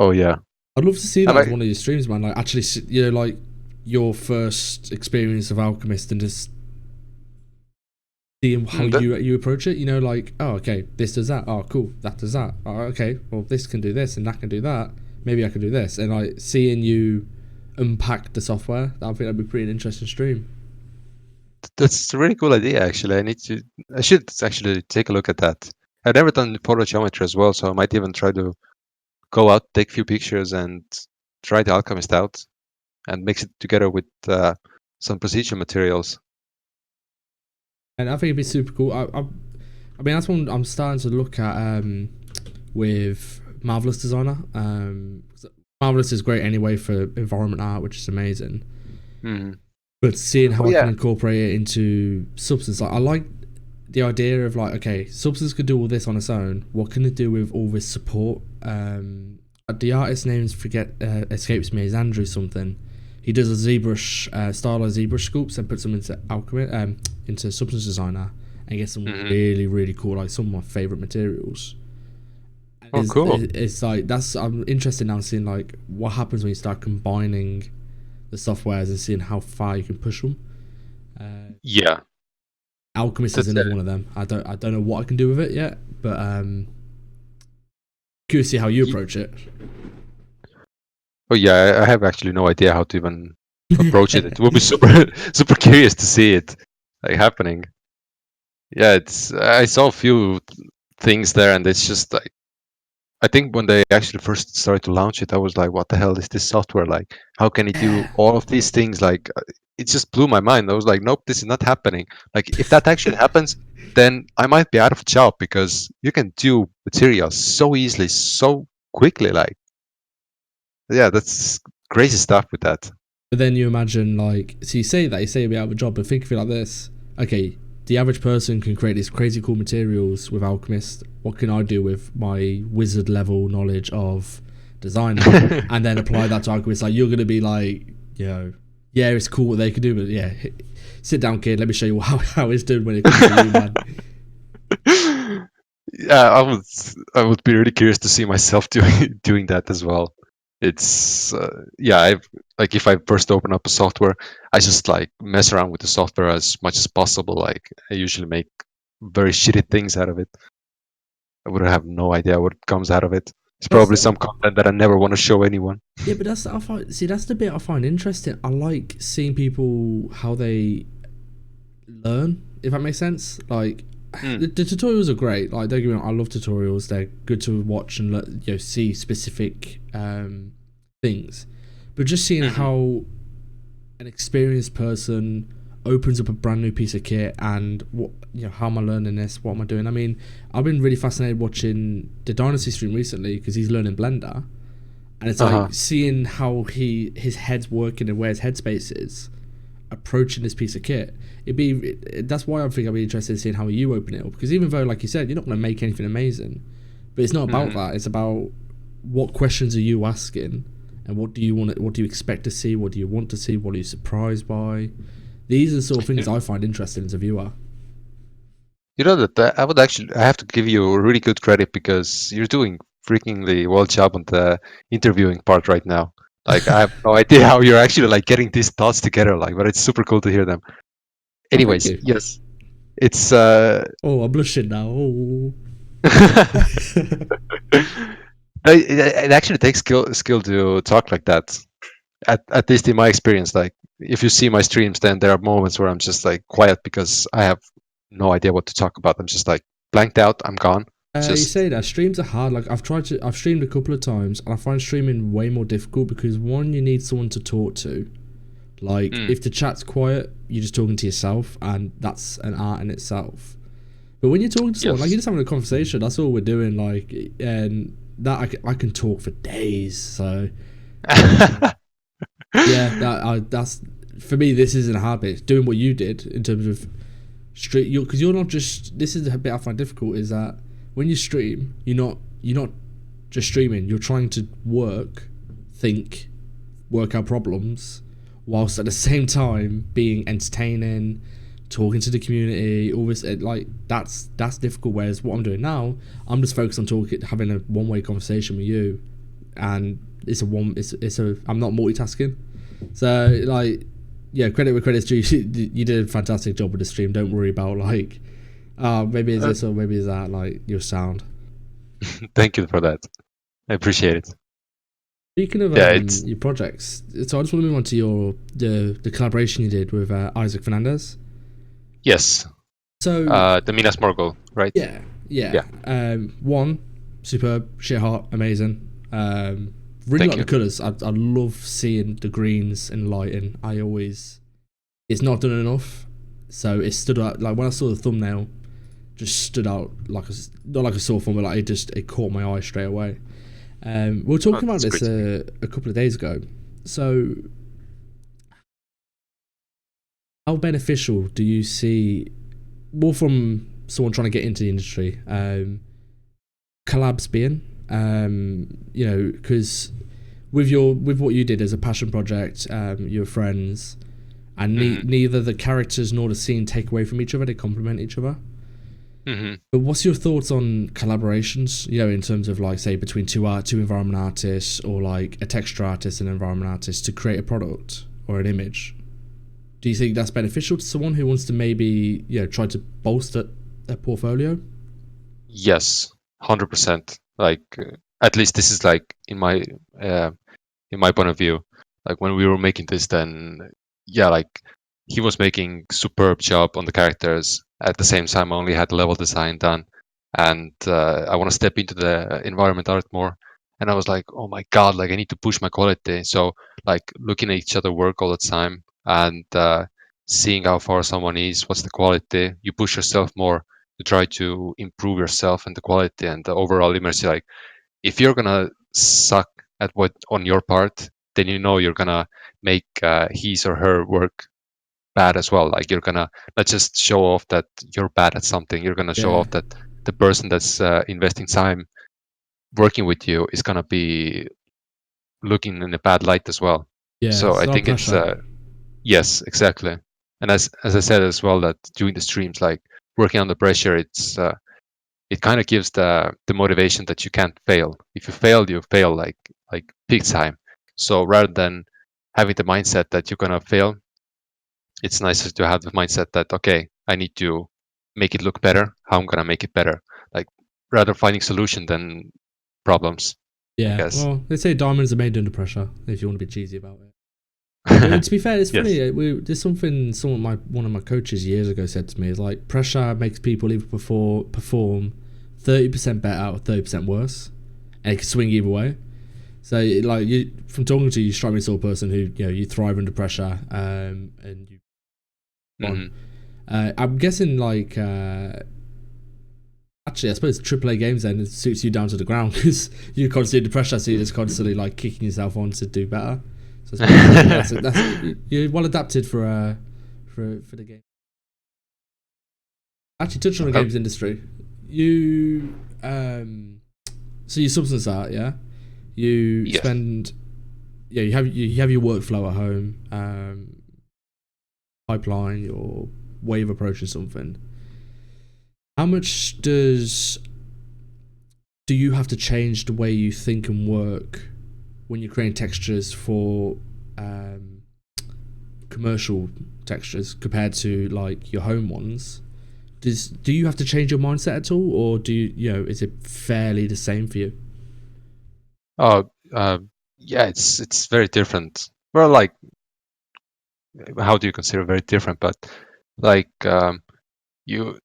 Oh yeah. I'd love to see Have that as I, one of your streams, man. Like actually, like your first experience of Alchemist and just seeing how that, you approach it. Like, oh, okay, this does that. Oh, cool, that does that. Oh, okay, well, this can do this and that can do that. Maybe I can do this. And like seeing you unpack the software, I think that'd be pretty an interesting stream. that's a really cool idea actually. I should actually take a look at that. I've never done photogeometry as well, so I might even try to go out, take a few pictures, and try the Alchemist out and mix it together with some procedure materials. And I think it'd be super cool. I mean, that's one I'm starting to look at with Marvelous Designer. Marvelous is great anyway for environment art, which is amazing. Mhm. But seeing how Oh I can yeah. incorporate it into Substance, like I like the idea of like, okay, Substance could do all this on its own. What can it do with all this support? The artist's names escapes me. Is Andrew something? He does a ZBrush stylized ZBrush sculpts and puts them into Alchemy, into Substance Designer, and gets some Mhm. really really cool, like some of my favorite materials. Oh cool. It's like that's I'm interested now seeing like what happens when you start combining the softwares and seeing how far you can push them. Yeah. Alchemist is That's another one of them. I don't know what I can do with it yet, but curious to see how you it. approach it. Oh yeah, I have actually no idea how to even approach it. It will be super super curious to see it like happening. Yeah, it's I saw a few things there, and it's just like I think when they actually first started to launch it, I was like, "What the hell is this software like? How can it do all of these things?" Like, it just blew my mind. I was like, "Nope, this is not happening." Like, if that actually happens, then I might be out of a job because you can do materials so easily, so quickly. Like, yeah, that's crazy stuff with that. But then you imagine like, so you say that you say you'll be out of a job, but think of it like this: okay, the average person can create these crazy cool materials with Alchemist. What can I do with my wizard level knowledge of designer, and then apply that to Alchemist? Like you're gonna be like, yeah, it's cool what they can do, but yeah, sit down, kid. Let me show you how it's done when it comes to you, man. Yeah, I would be really curious to see myself doing that as well. It's yeah, I've like if I first open up a software, I just like mess around with the software as much as possible. Like I usually make very shitty things out of it. I would have no idea what comes out of it. It's That's probably some content that I never want to show anyone. Yeah, but that's the bit I find interesting. I like seeing people how they learn, if that makes sense. Like Mm, the tutorials are great. Like don't get me wrong, I love tutorials. They're good to watch and see specific things. But just seeing hmm how an experienced person opens up a brand new piece of kit and what how am I learning this? What am I doing? I mean, I've been really fascinated watching the Dynasty stream recently because he's learning Blender, and it's Uh-huh. like seeing how his head's working and where his headspace is approaching this piece of kit. That's why I think I'd be interested in seeing how you open it up, because even though, like you said, you're not going to make anything amazing, but it's not about hmm that. It's about what questions are you asking, and what do you want? What do you expect to see? What do you want to see? What are you surprised by? These are the sort of things You, I find interesting as a viewer. you know that I have to give you really good credit because you're doing freakingly well job on the interviewing part right now. Like I have no idea how you're actually like getting these thoughts together. Like, but it's super cool to hear them. Oh, thank Anyways, you. yes, it's Oh, I'm blushing now. Oh. it actually takes skill to talk like that. At least in my experience, like if you see my streams, then there are moments where I'm just like quiet because I have no idea what to talk about. I'm just like blanked out. I'm gone. You Just say that streams are hard. Like I've streamed a couple of times, and I find streaming way more difficult because one, you need someone to talk to. Like mm, if the chat's quiet, you're just talking to yourself, and that's an art in itself. But when you're talking to someone, like yes. you're just having a conversation, that's all we're doing. Like, and that I can talk for days. So yeah, that's for me. This isn't a habit. Doing what you did in terms of stream, because you're not just. This is a bit I find difficult. Is that when you stream, you're not just streaming. You're trying to think, work out problems, whilst at the same time being entertaining, talking to the community. All this like that's difficult. Whereas what I'm doing now, I'm just focused on talking, having a one-way conversation with you, and it's a I'm not multitasking. So like yeah, credit where credit's due. You did a fantastic job with the stream. Don't worry about like maybe it's Uh, this or maybe it's that, like your sound. Thank you for that. I appreciate it. Speaking of Yeah, it's your projects, so I just want to move on to your the collaboration you did with Isaac Fernandez. yes. So The Minas Morgul, right? yeah, yeah. Yeah. One, superb, shit hot, amazing. Really Thank like the you. colours. I love seeing the greens and lighting. It's not done enough, so it stood out. Like when I saw the thumbnail, just stood out like not like a sore thumb, but like it caught my eye straight away. We were Oh, talking about that's this great to hear. a couple of days ago. So, how beneficial do you see, more from someone trying to get into the industry, collabs being? Because with what you did as a passion project, your friends, and hmm neither the characters nor the scene take away from each other; they complement each other. hmm But what's your thoughts on collaborations? In terms of like, say, between two environment artists, or like a texture artist and an environment artist to create a product or an image. Do you think that's beneficial to someone who wants to maybe try to bolster their portfolio? Yes, 100%. Like at least this is like uh, in my point of view. Like when we were making this, then yeah, like he was making superb job on the characters. At the same time, I only had level design done, and I want to step into the environment art more. And I was like, oh my god, like I need to push my quality. So like looking at each other work all the time and seeing how far someone is, what's the quality. You push yourself more to try to improve yourself and the quality and the overall immersion. Like if you're gonna suck at what on your part, then you know you're gonna make his or her work bad as well. Like you're gonna not just show off that you're bad at something, you're gonna show Yeah, off that the person that's investing time working with you is gonna be looking in a bad light as well. yeah. So It's I a lot of think it's pressure. yes, exactly. And as I said as well, that doing the streams, like working under pressure, it kind of gives the motivation that you can't fail. If you fail, you fail like big time. So rather than having the mindset that you're gonna fail, it's nicer to have the mindset that, okay, I need to make it look better. How I'm gonna make it better? Like rather finding solution than problems, I Yeah, guess. well, they say diamonds are made under pressure. If you want to be cheesy about it. But to be fair, it's Yes. funny. There's something one of my coaches years ago said to me is like pressure makes people either perform 30% better or 30% worse, and it can swing either way. So like you, from talking to you, strike me as sort of person who you thrive under pressure, and you on. Hmm. I'm guessing like actually I suppose AAA games then it suits you down to the ground because you're constantly under pressure, so you're just constantly like kicking yourself on to do better. So that's you're well adapted for the game. Actually, touching on the games industry, you so you substance art, yeah. You Yes. spend you have your workflow at home, pipeline, your way of approaching something. How much do you have to change the way you think and work when you're creating textures for commercial textures compared to like your home ones? Do you have to change your mindset at all, or is it fairly the same for you? Oh, yeah, it's very different. Well, like, how do you consider very different? But like, you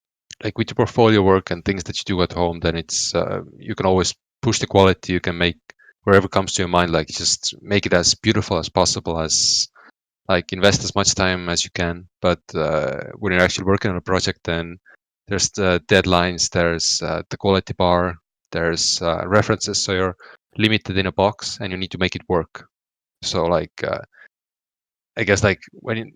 like with your portfolio work and things that you do at home, then it's you can always push the quality. You can make wherever comes to your mind, like just make it as beautiful as possible, as like invest as much time as you can. But when you're actually working on a project, then there's the deadlines, there's the quality bar, there's references, so you're limited in a box and you need to make it work. So like I guess like when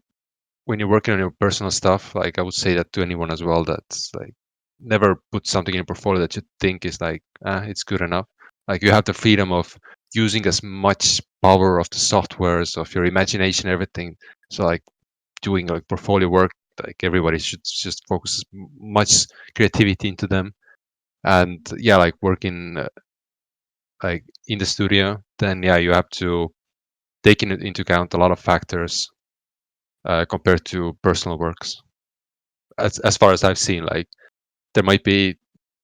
you're working on your personal stuff, like I would say that to anyone as well, that's like never put something in your portfolio that you think is like it's good enough. Like you have the freedom of using as much power of the softwares, of your imagination, everything. So like doing like portfolio work, like everybody should just focus much creativity into them. And yeah, like working like in the studio, then yeah, you have to take into account a lot of factors compared to personal works. As far as I've seen, like there might be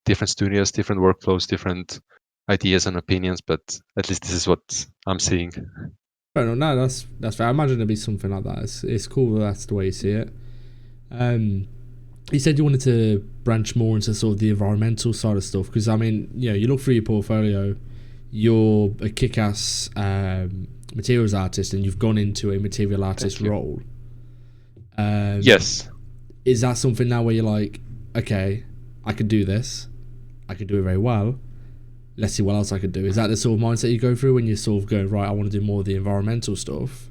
different studios, different workflows, different ideas and opinions, but at least this is what I'm seeing. No, that's fair. I imagine it'd be something like that. It's cool that that's the way you see it. Um, you said you wanted to branch more into sort of the environmental side of stuff because I mean, you look through your portfolio, you're a kick-ass materials artist, and you've gone into a material artist Thank you. role. Um, Yes. is that something now where you're like, okay, I could do this, I could do it very well. Let's see what else I could do. Is that the sort of mindset you go through when you're sort of going, right, I want to do more of the environmental stuff?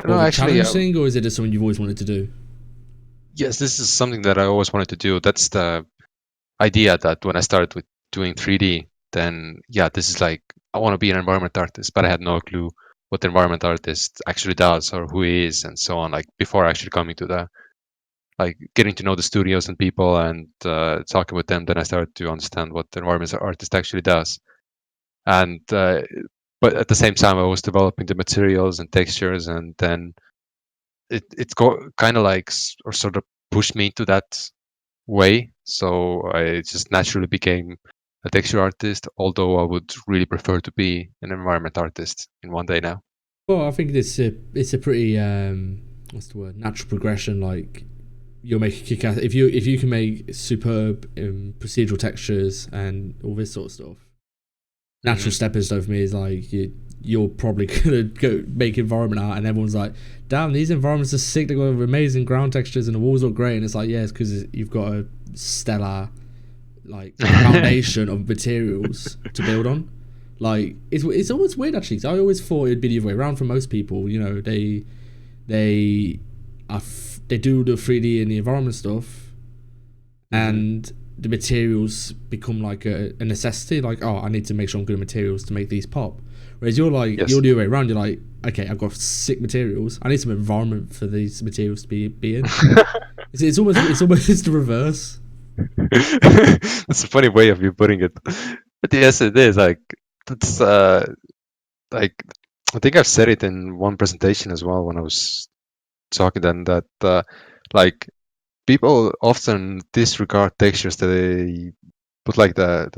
More No, of a actually, challenge thing, or is it just something you've always wanted to do? yes, this is something that I always wanted to do. That's the idea that when I started with doing 3D, then yeah, this is like I want to be an environment artist, but I had no clue what the environment artist actually does or who he is and so on. Like before actually coming to the like getting to know the studios and people and talking with them, then I started to understand what the environment artist actually does. And but at the same time, I was developing the materials and textures, and then it kind of like or sort of pushed me to that way. So I just naturally became a texture artist, although I would really prefer to be an environment artist in one day now. Well, I think it's a pretty what's the word, natural progression. Like you'll make a kick ass if you can make superb procedural textures and all this sort of stuff. Natural Hmm. stepping stone for me is like you're probably gonna go make environment art, and everyone's like, "Damn, these environments are sick. They got amazing ground textures, and the walls look great." And it's like, yeah, it's because you've got a stellar like foundation of materials to build on. Like it's always weird actually. 'Cause I always thought it'd be the other way around for most people. They they do the 3D and the environment stuff, Hmm. and the materials become like a necessity. Like, oh, I need to make sure I'm good at materials to make these pop. Whereas Yes. you're the other way around. You're like, okay, I've got sick materials. I need some environment for these materials to be in. It's almost the reverse. That's a funny way of you putting it. But yes, it is. Like that's like I think I've said it in one presentation as well when I was talking then that like people often disregard textures that they put like the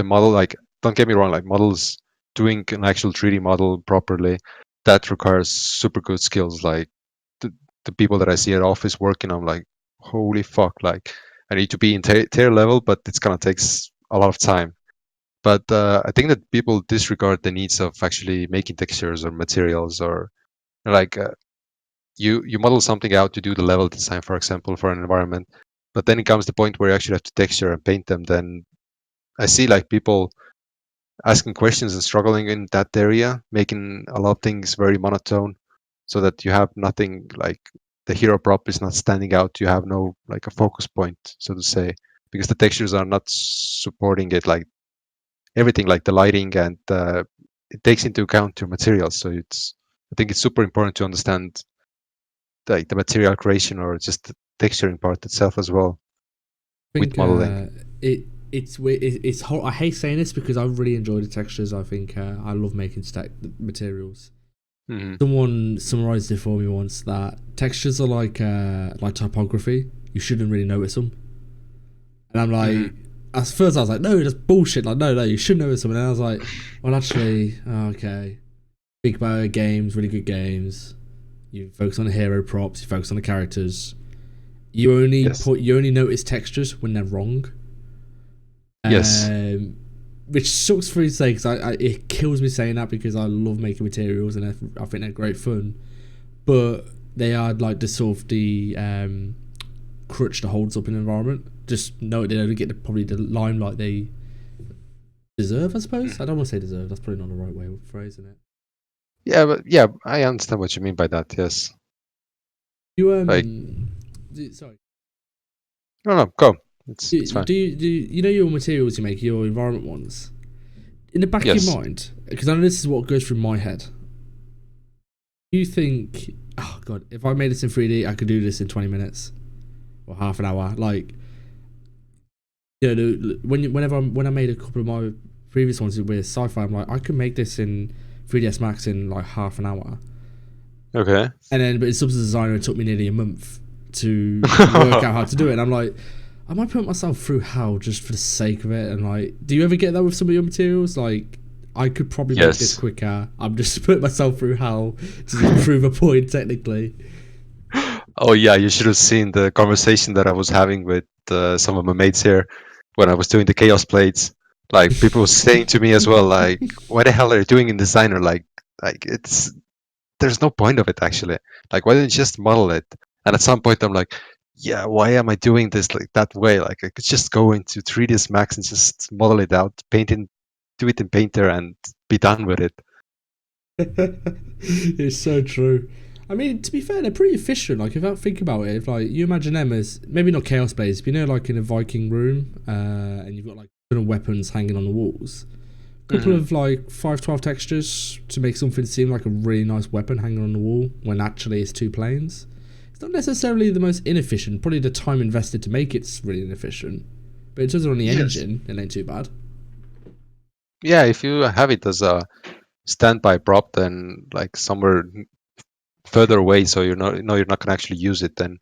model like don't get me wrong like models doing an actual 3D model properly that requires super good skills like the people that I see at office working I'm like holy fuck like I need to be in tier level but it's gonna take a lot of time but I think that people disregard the needs of actually making textures or materials or like you model something out to do the level design, for example, for an environment, but then it comes the point where you actually have to texture and paint them. Then I see like people asking questions and struggling in that area, making a lot of things very monotone, so that you have nothing like the hero prop is not standing out. You have no like a focus point, so to say, because the textures are not supporting it like everything, like the lighting and it takes into account your materials. So it's I think it's super important to understand like the material creation or just the texturing part itself as well I with think modeling. it's weird. It's hard. I hate saying this because I really enjoy the textures. I think I love making stack materials. Hmm. Someone summarized it for me once that textures are like typography. You shouldn't really notice them. And I'm Hmm. like, at first I was like, no, that's bullshit. Like, no, you should notice them. And then I was like, well, actually, okay. Big bio games, really good games. You focus on the hero props. You focus on the characters. Yes. You only notice textures when they're wrong. Yes. Um, which sucks for his sake. It kills me saying that because I love making materials and I think they're great fun. But they are like the sort of the crutch that holds up an environment. Just know they don't get probably the limelight they deserve. I suppose Mhm. I don't want to say deserve. That's probably not the right way of phrasing it. Yeah, but yeah, I understand what you mean by that. Yes. You Like sorry. no, no, go. It's fine. Do you know your materials you make, your environment ones? In the back of your Yes. mind, because I know this is what goes through my head. Do you think, oh god, if I made this in 3D, I could do this in 20 minutes or half an hour? Like, you know, when I made a couple of my previous ones with sci-fi, I'm like, I could make this in 3ds Max in like half an hour. Okay. And then, but in Substance Designer, it took me nearly a month to work out how to do it. And I'm like, am I putting myself through hell just for the sake of it? And like, do you ever get that with some of your materials? Like, I could probably make this Yes. quicker. I'm just putting myself through hell to just prove a point technically. Oh yeah, you should have seen the conversation that I was having with some of my mates here when I was doing the chaos plates. Like people were saying to me as well, like, "Why the hell are you doing in designer? Like it's there's no point of it actually. Like, why don't you just model it?" And at some point, I'm like, "Yeah, why am I doing this like that way? Like, I could just go into 3ds Max and just model it out, do it in Painter, and be done with it." It's so true. I mean, to be fair, they're pretty efficient. Like, if I think about it, if like you imagine them as maybe not chaos based, but you know, like in a Viking room, and you've got like weapons hanging on the walls. A couple Hmm. of like 512 textures to make something seem like a really nice weapon hanging on the wall when actually it's two planes. It's not necessarily the most inefficient. Probably the time invested to make it's really inefficient. But in terms of on the Yes. engine, it ain't too bad. Yeah, if you have it as a standby prop, then like somewhere further away, so you're not gonna actually use it, then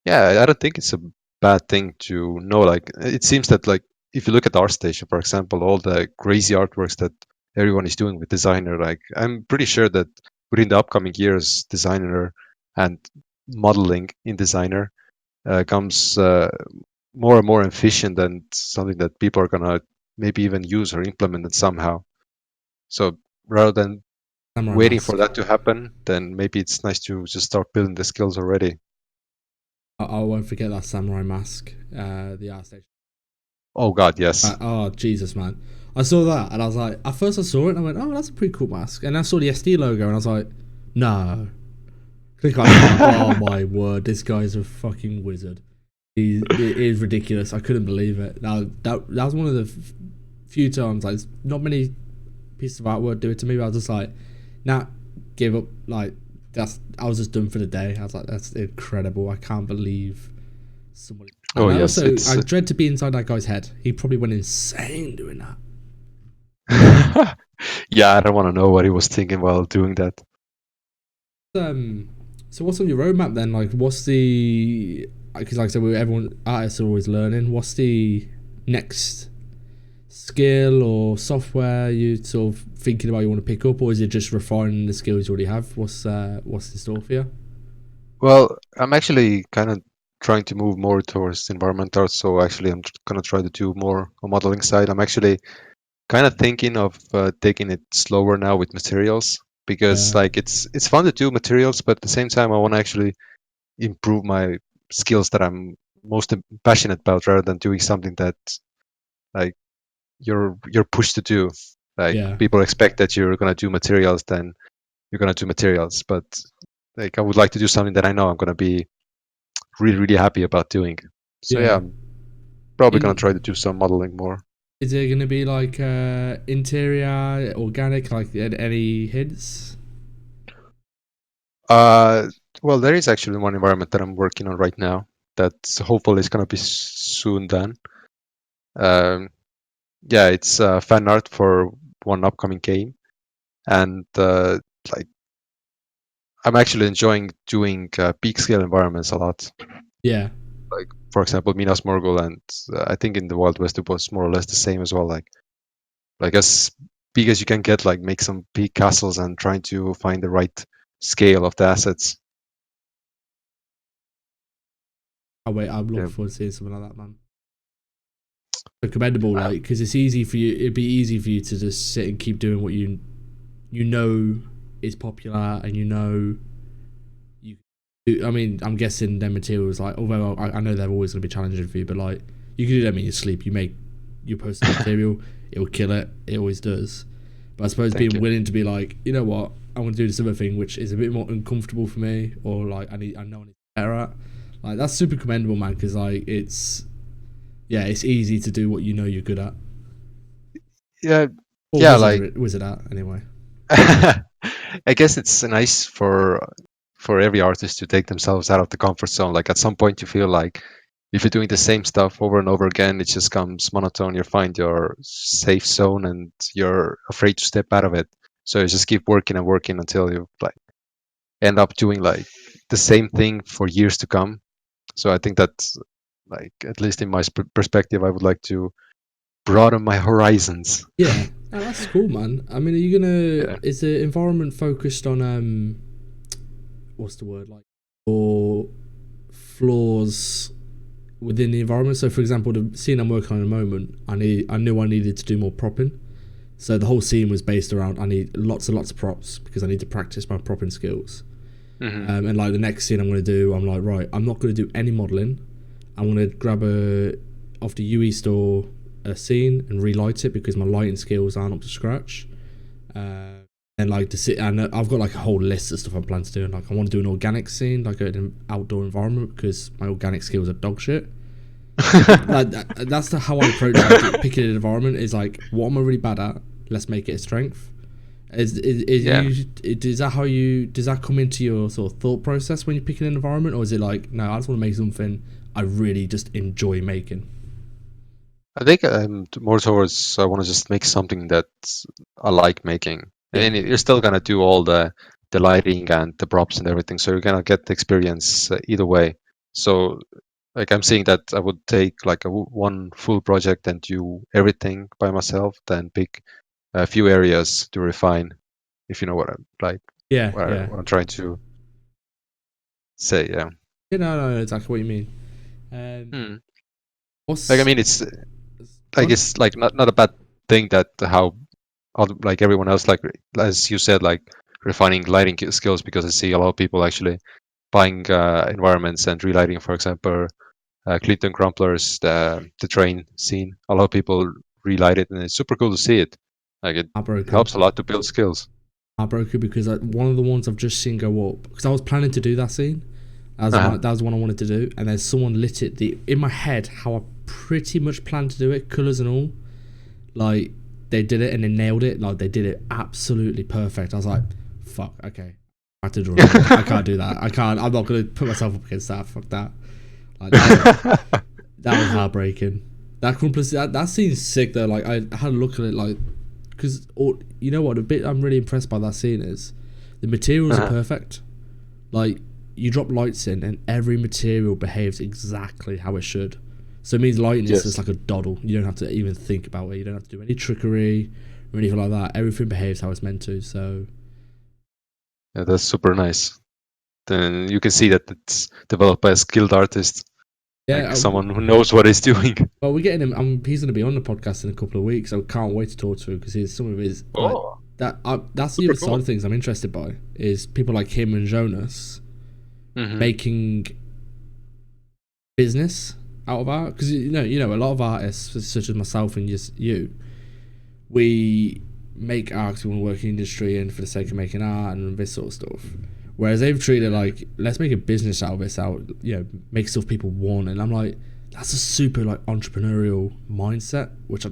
yeah, I don't think it's a bad thing to know. Like it seems that like if you look at ArtStation, for example, all the crazy artworks that everyone is doing with designer, like I'm pretty sure that within the upcoming years, designer and modeling in designer comes more and more efficient and something that people are gonna maybe even use or implement it somehow. So rather than Samurai waiting for mask. that to happen, then maybe it's nice to just start building the skills already. I won't forget that samurai mask. The art station. Oh God, yes. Oh Jesus, man! I saw that and I was like, at first I saw it and I went, oh, that's a pretty cool mask. And I saw the SD logo and I was like, no. Click on it. I was like, oh my word, this guy's a fucking wizard. It is ridiculous. I couldn't believe it. Now that was one of the few times like not many pieces of artwork do it to me. But I was just like, nah, give up. Like I was just done for the day. I was like, that's incredible. I can't believe somebody Oh And yes, I it's dread to be inside that guy's head. He probably went insane doing that. yeah. I don't want to know what he was thinking while doing that. Um, so what's on your roadmap then? Like, what's the? Because like I said, everyone artists are always learning. What's the next skill or software you sort of thinking about you want to pick up, or is it just refining the skills you already have? What's in store for you? Well, I'm actually kind of trying to move more towards environmental. So actually, I'm gonna try to do more on modeling side. I'm actually kind of thinking of taking it slower now with materials because Yeah, like it's fun to do materials, but at the same time, I want to actually improve my skills that I'm most passionate about rather than doing something that like you're pushed to do. Like yeah, people expect that you're gonna do materials, then you're gonna do materials. But like I would like to do something that I know I'm gonna be really happy about doing. So yeah, yeah. I'm probably gonna In try to do some modeling more. Is it going to be like interior, organic, like any hints? Uh, well, there is actually one environment that I'm working on right now that hopefully is gonna be soon done. Um, yeah, it's fan art for one upcoming game, and like I'm actually enjoying doing peak scale environments a lot. Yeah. Like for example, Minas Morgul, and I think in the Wild West it was more or less the same as well. Like as big as you can get, like make some big castles and trying to find the right scale of the assets. Oh wait, I'm looking Yeah, forward to seeing something like that, man. So commendable, like, because it's easy for you. It'd be easy for you to just sit and keep doing what you know is popular, and you know you. I mean, I'm guessing their materials, like, although I know they're always going to be challenging for you, but like, you can do them in your sleep. You post the material, it will kill it. It always does. But I suppose thank being you. willing to be like, you know what, I want to do this other thing, which is a bit more uncomfortable for me, or like I know I need to be better at. Like that's super commendable, man. Because like it's easy to do what you know you're good at, Yeah, or yeah, like wizard at anyway. I guess it's nice for every artist to take themselves out of the comfort zone. Like at some point you feel like if you're doing the same stuff over and over again, it just comes monotone. You find your safe zone and you're afraid to step out of it. So you just keep working and working until you like end up doing like the same thing for years to come. So I think that's like at least in my perspective, I would like to broaden my horizons. Yeah, no, that's cool, man. I mean, are you gonna? Yeah. Is the environment focused on what's the word like, or flaws within the environment? So, for example, the scene I'm working on at the moment, I knew I needed to do more propping. So the whole scene was based around I need lots and lots of props because I need to practice my propping skills. Hmm. And like the next scene I'm going to do, I'm like, right, I'm not going to do any modeling. I'm going to grab a off the UE store a scene and relight it because my lighting skills aren't up to scratch. And like to sit and I've got like a whole list of stuff I'm planning to do. And like I want to do an organic scene, like an outdoor environment because my organic skills are dog shit. Like that's how I approach like picking an environment is like what am I really bad at? Let's make it a strength. Yeah. Is that how you does that come into your sort of thought process when you're picking an environment, or is it like no, I just want to make something I really just enjoy making? I think I'm more towards I want to just make something that I like making. I Yeah, mean, you're still gonna do all the lighting and the props and everything, so you're gonna get the experience either way. So, like I'm saying that I would take like one full project and do everything by myself, then pick a few areas to refine. If you know what I'm like, yeah, yeah. what I'm trying to say. Yeah. Yeah, no, no, exactly what you mean. Um, Hmm. Like I what's mean, it's like fun? it's like not a bad thing that how like everyone else like as you said like refining lighting skills because I see a lot of people actually buying environments and relighting, for example, Clinton Crumpler's the train scene. A lot of people relight it, and it's super cool to see it. Like it Heartbroken. helps a lot to build skills. Heartbroken because one of the ones I've just seen go up because I was planning to do that scene. Uh-huh. That was the one I wanted to do, and then someone lit it. In my head, how I pretty much planned to do it, colors and all. Like they did it and they nailed it. Like they did it absolutely perfect. I was like, fuck, okay. I have to draw another one. I can't do that. I can't. I'm not gonna put myself up against that. Fuck that. Like that. That was heartbreaking. That scene's sick though. Like I had a look at it, like, because you know what, the bit I'm really impressed by that scene is the materials are Uh-huh. perfect. Like, you drop lights in and every material behaves exactly how it should. So it means lighting is just Yes. like a doddle. You don't have to even think about it. You don't have to do any trickery or anything like that. Everything behaves how it's meant to. So Yeah, that's super nice. Then you can see that it's developed by a skilled artist, yeah, like someone who knows what he's doing. well, we're getting him. He's going to be on the podcast in a couple of weeks. I can't wait to talk to him because he's some of his like Oh, that. That's the super other side cool. of things I'm interested by is people like him and Jonas Hmm. making business out of art, because a lot of artists such as myself and just you, we make art because we want to work in the industry and for the sake of making art and this sort of stuff. Whereas they've treated it like, let's make a business out of this, make stuff people want. And I'm like, that's a super like entrepreneurial mindset, which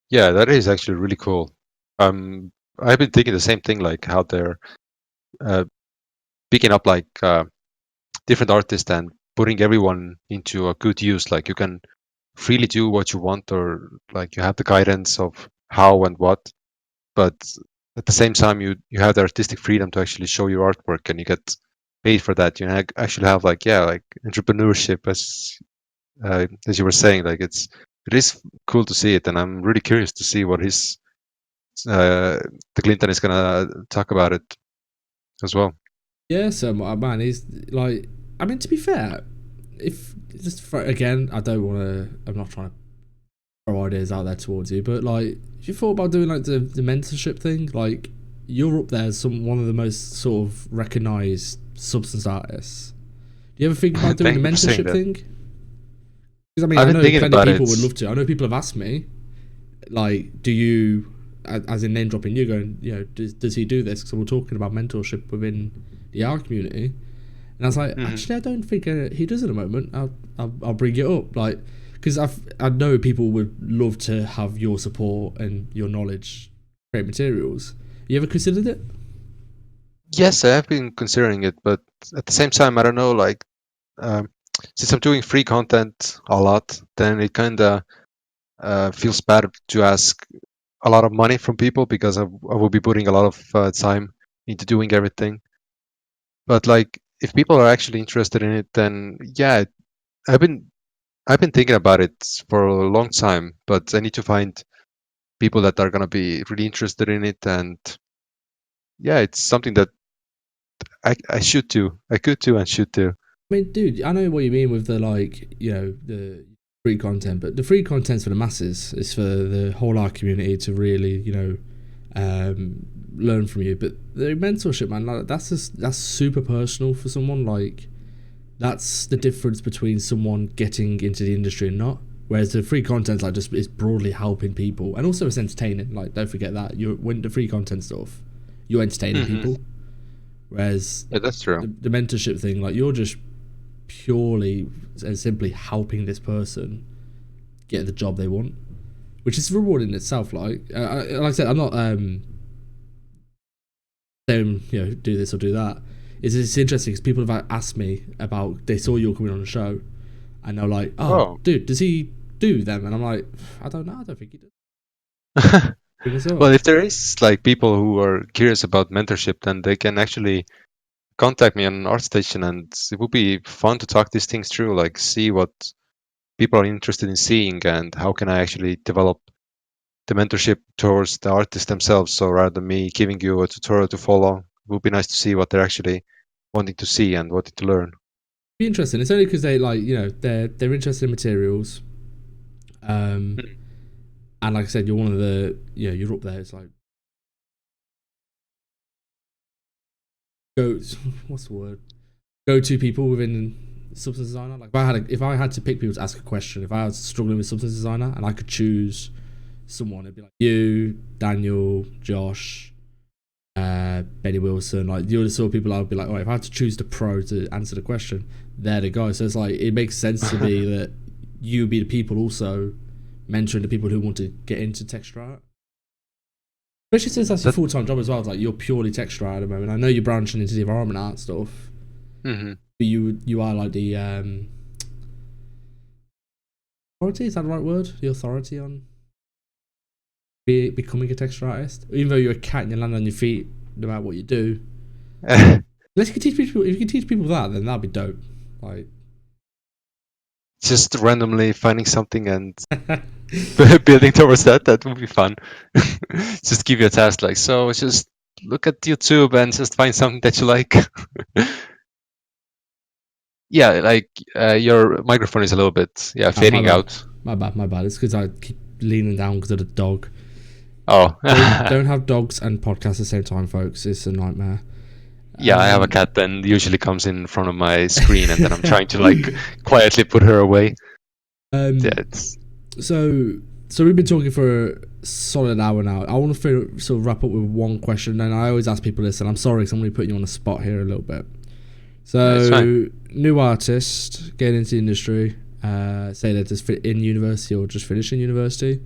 Yeah, that is actually really cool. I've been thinking the same thing, like how they're uh, picking up like different artists and putting everyone into a good use. Like you can freely do what you want, or like you have the guidance of how and what, but at the same time you have the artistic freedom to actually show your artwork, and you get paid for that. You actually have like, yeah, like entrepreneurship, as you were saying. Like it is cool to see it, and I'm really curious to see what his the Clinton is gonna talk about it as well. yeah. So man, he's like, I mean, to be fair, if just for, again, I don't want to. I'm not trying to throw ideas out there towards you, but like, if you thought about doing like the mentorship thing, like you're up there as one of the most sort of recognized substance artists. Do you ever think about doing the Thank you for saying mentorship that. thing? Because I mean, I've I been know thinking plenty of about people it. would love to. I know people have asked me, like, do you, as in name dropping you, going, does he do this? Because we're talking about mentorship within the art community, and I was like, Hmm. actually, I don't think he does at the moment. I'll bring it up, like, because I know people would love to have your support and your knowledge, create materials. You ever considered it? Yes, I have been considering it, but at the same time, I don't know. Like, um, since I'm doing free content a lot, then it kind of feels bad to ask a lot of money from people, because I will be putting a lot of time into doing everything. But like, if people are actually interested in it, then yeah, I've been I've been thinking about it for a long time. But I need to find people that are gonna be really interested in it, and yeah, it's something that I should do. I could do and should do. I mean, dude, I know what you mean with the like, the free content, but the free content's for the masses. It's for the whole art community to really, learn from you. But the mentorship, man, like, that's super personal for someone. Like, that's the difference between someone getting into the industry and not. Whereas the free content's like just it's broadly helping people, and also it's entertaining. Like, don't forget that you when the free content stuff, you're entertaining Hmm. people. Whereas Yeah, that's true. the mentorship thing, like, you're just purely and simply helping this person get the job they want, which is rewarding in itself. Like I said, I'm not saying do this or do that. It's interesting because people have asked me about, they saw you coming on the show and they're like, oh, Oh. dude, does he do them? And I'm like, I don't know. I don't think he does. Bring us Well, up. if there is like people who are curious about mentorship, then they can actually contact me on ArtStation, and it would be fun to talk these things through, like see what people are interested in seeing and how can I actually develop the mentorship towards the artists themselves. So rather than me giving you a tutorial to follow, it would be nice to see what they're actually wanting to see and wanting to learn. Be interesting. It's only because they like they're interested in materials. Um, Mm. and like I said, you're one of the you're up there. It's like go what's the word, go to people within substance designer. Like, if I had to pick people to ask a question, if I was struggling with substance designer and I could choose someone, it'd be like you, Daniel, Josh, Benny Wilson. Like, you're the sort of people I would be like, oh, if I had to choose the pro to answer the question, there they go. So it's like, it makes sense to me that you would be the people also mentoring the people who want to get into texture art. Especially since that's your That, full time job as well. It's like, you're purely texture art at the moment. I know you're branching into the environment art stuff, mhm. but you are like the authority, is that the right word? The authority on becoming a texture artist? Even though you're a cat and you land on your feet no matter what you do. Unless you can teach people, if you can teach people that, then that'd be dope. Like, just randomly finding something and building towards that would be fun. Just give you a task like, so just look at YouTube and just find something that you like. Yeah, like your microphone is a little bit fading out. My bad. It's because I keep leaning down because of the dog. Oh. don't have dogs and podcasts at the same time, folks. It's a nightmare. Yeah, I have a cat and usually comes in front of my screen and then I'm trying to like quietly put her away. So we've been talking for a solid hour now. I want to sort of wrap up with one question, and I always ask people this, and I'm sorry because I'm going to put you on the spot here a little bit. So, new artist, getting into the industry, say they're just in university or just finishing university,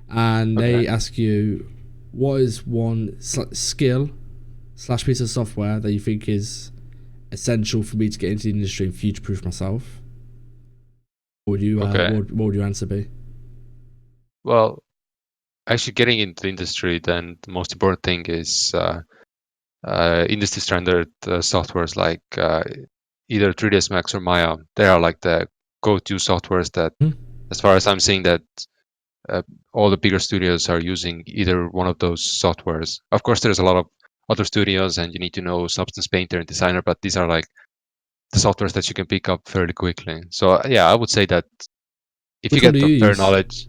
and they ask you, what is one skill / piece of software that you think is essential for me to get into the industry and future-proof myself? What would you, what would your answer be? Well, actually getting into the industry, then the most important thing is industry standard softwares like either 3ds Max or Maya. They are like the go-to softwares that, as far as I'm seeing, that all the bigger studios are using either one of those softwares. Of course, there's a lot of other studios and you need to know Substance Painter and Designer, but these are like the softwares that you can pick up fairly quickly. So yeah, I would say that if you get the fair knowledge,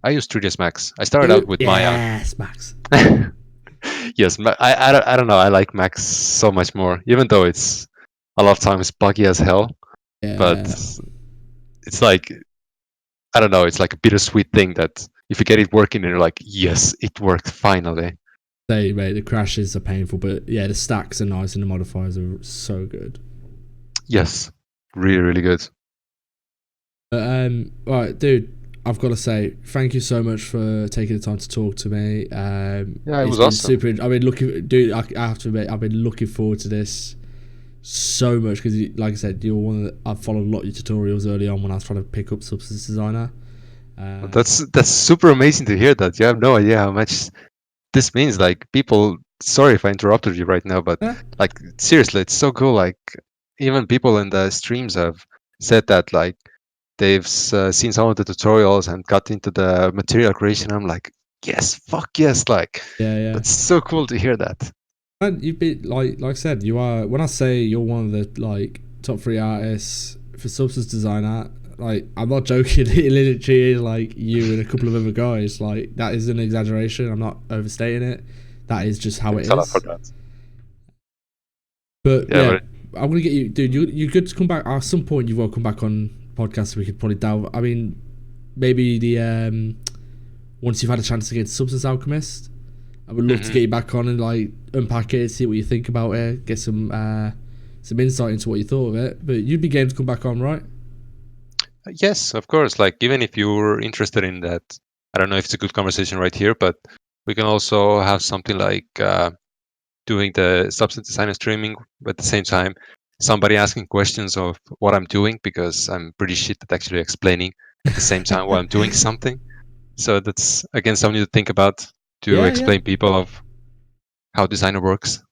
I use 3ds Max. I started out with Maya. Yes, Max. Yes, I don't know. I like Max so much more, even though it's a lot of times buggy as hell. Yeah. But it's like, I don't know. It's like a bittersweet thing that if you get it working, and you're like, yes, it worked finally. Mate, the crashes are painful, but yeah, the stacks are nice and the modifiers are so good. Yes, really, really good. Right, dude, I've got to say, thank you so much for taking the time to talk to me. Yeah, it was awesome. Super. I've been looking, dude. I have to admit, I've been looking forward to this so much because, like I said, you're one that I followed a lot of your tutorials early on when I was trying to pick up Substance Designer. That's super amazing to hear that. You have no idea how much this means. Like, people, sorry if I interrupted you right now, but like, seriously, it's so cool. Like, even people in the streams have said that, like, they've seen some of the tutorials and got into the material creation. I'm like, yes, fuck yes. Like, that's so cool to hear that. And you've been, like I said, you are, when I say you're one of the like top 3 artists for Substance Designer, like, I'm not joking. It literally is like you and a couple of other guys. Like, that is an exaggeration. I'm not overstating it. That is just how it is. But yeah, I'm gonna get you, dude. You're good to come back at some point. You've got to come back on podcast. We could probably delve. I mean, maybe the once you've had a chance to get Substance Alchemist, I would love to get you back on and like unpack it, see what you think about it, get some insight into what you thought of it. But you'd be game to come back on, right? Yes, of course. Like, even if you're interested in that, I don't know if it's a good conversation right here, but we can also have something like doing the Substance Designer streaming, but at the same time, somebody asking questions of what I'm doing, because I'm pretty shit at actually explaining at the same time while I'm doing something. So that's, again, something to think about, to explain people of how designer works,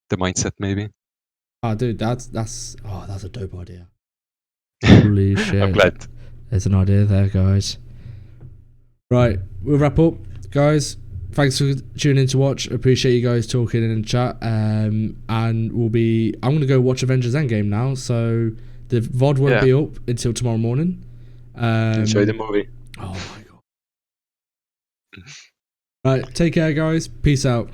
the mindset maybe. Oh, dude, that's a dope idea. Holy shit. I'm glad. There's an idea there, guys. Right, we'll wrap up, guys. Thanks for tuning in to watch. Appreciate you guys talking in the chat. And I'm gonna go watch Avengers Endgame now, so the VOD won't be up until tomorrow morning. Enjoy the movie. Oh my god. Right, take care, guys. Peace out.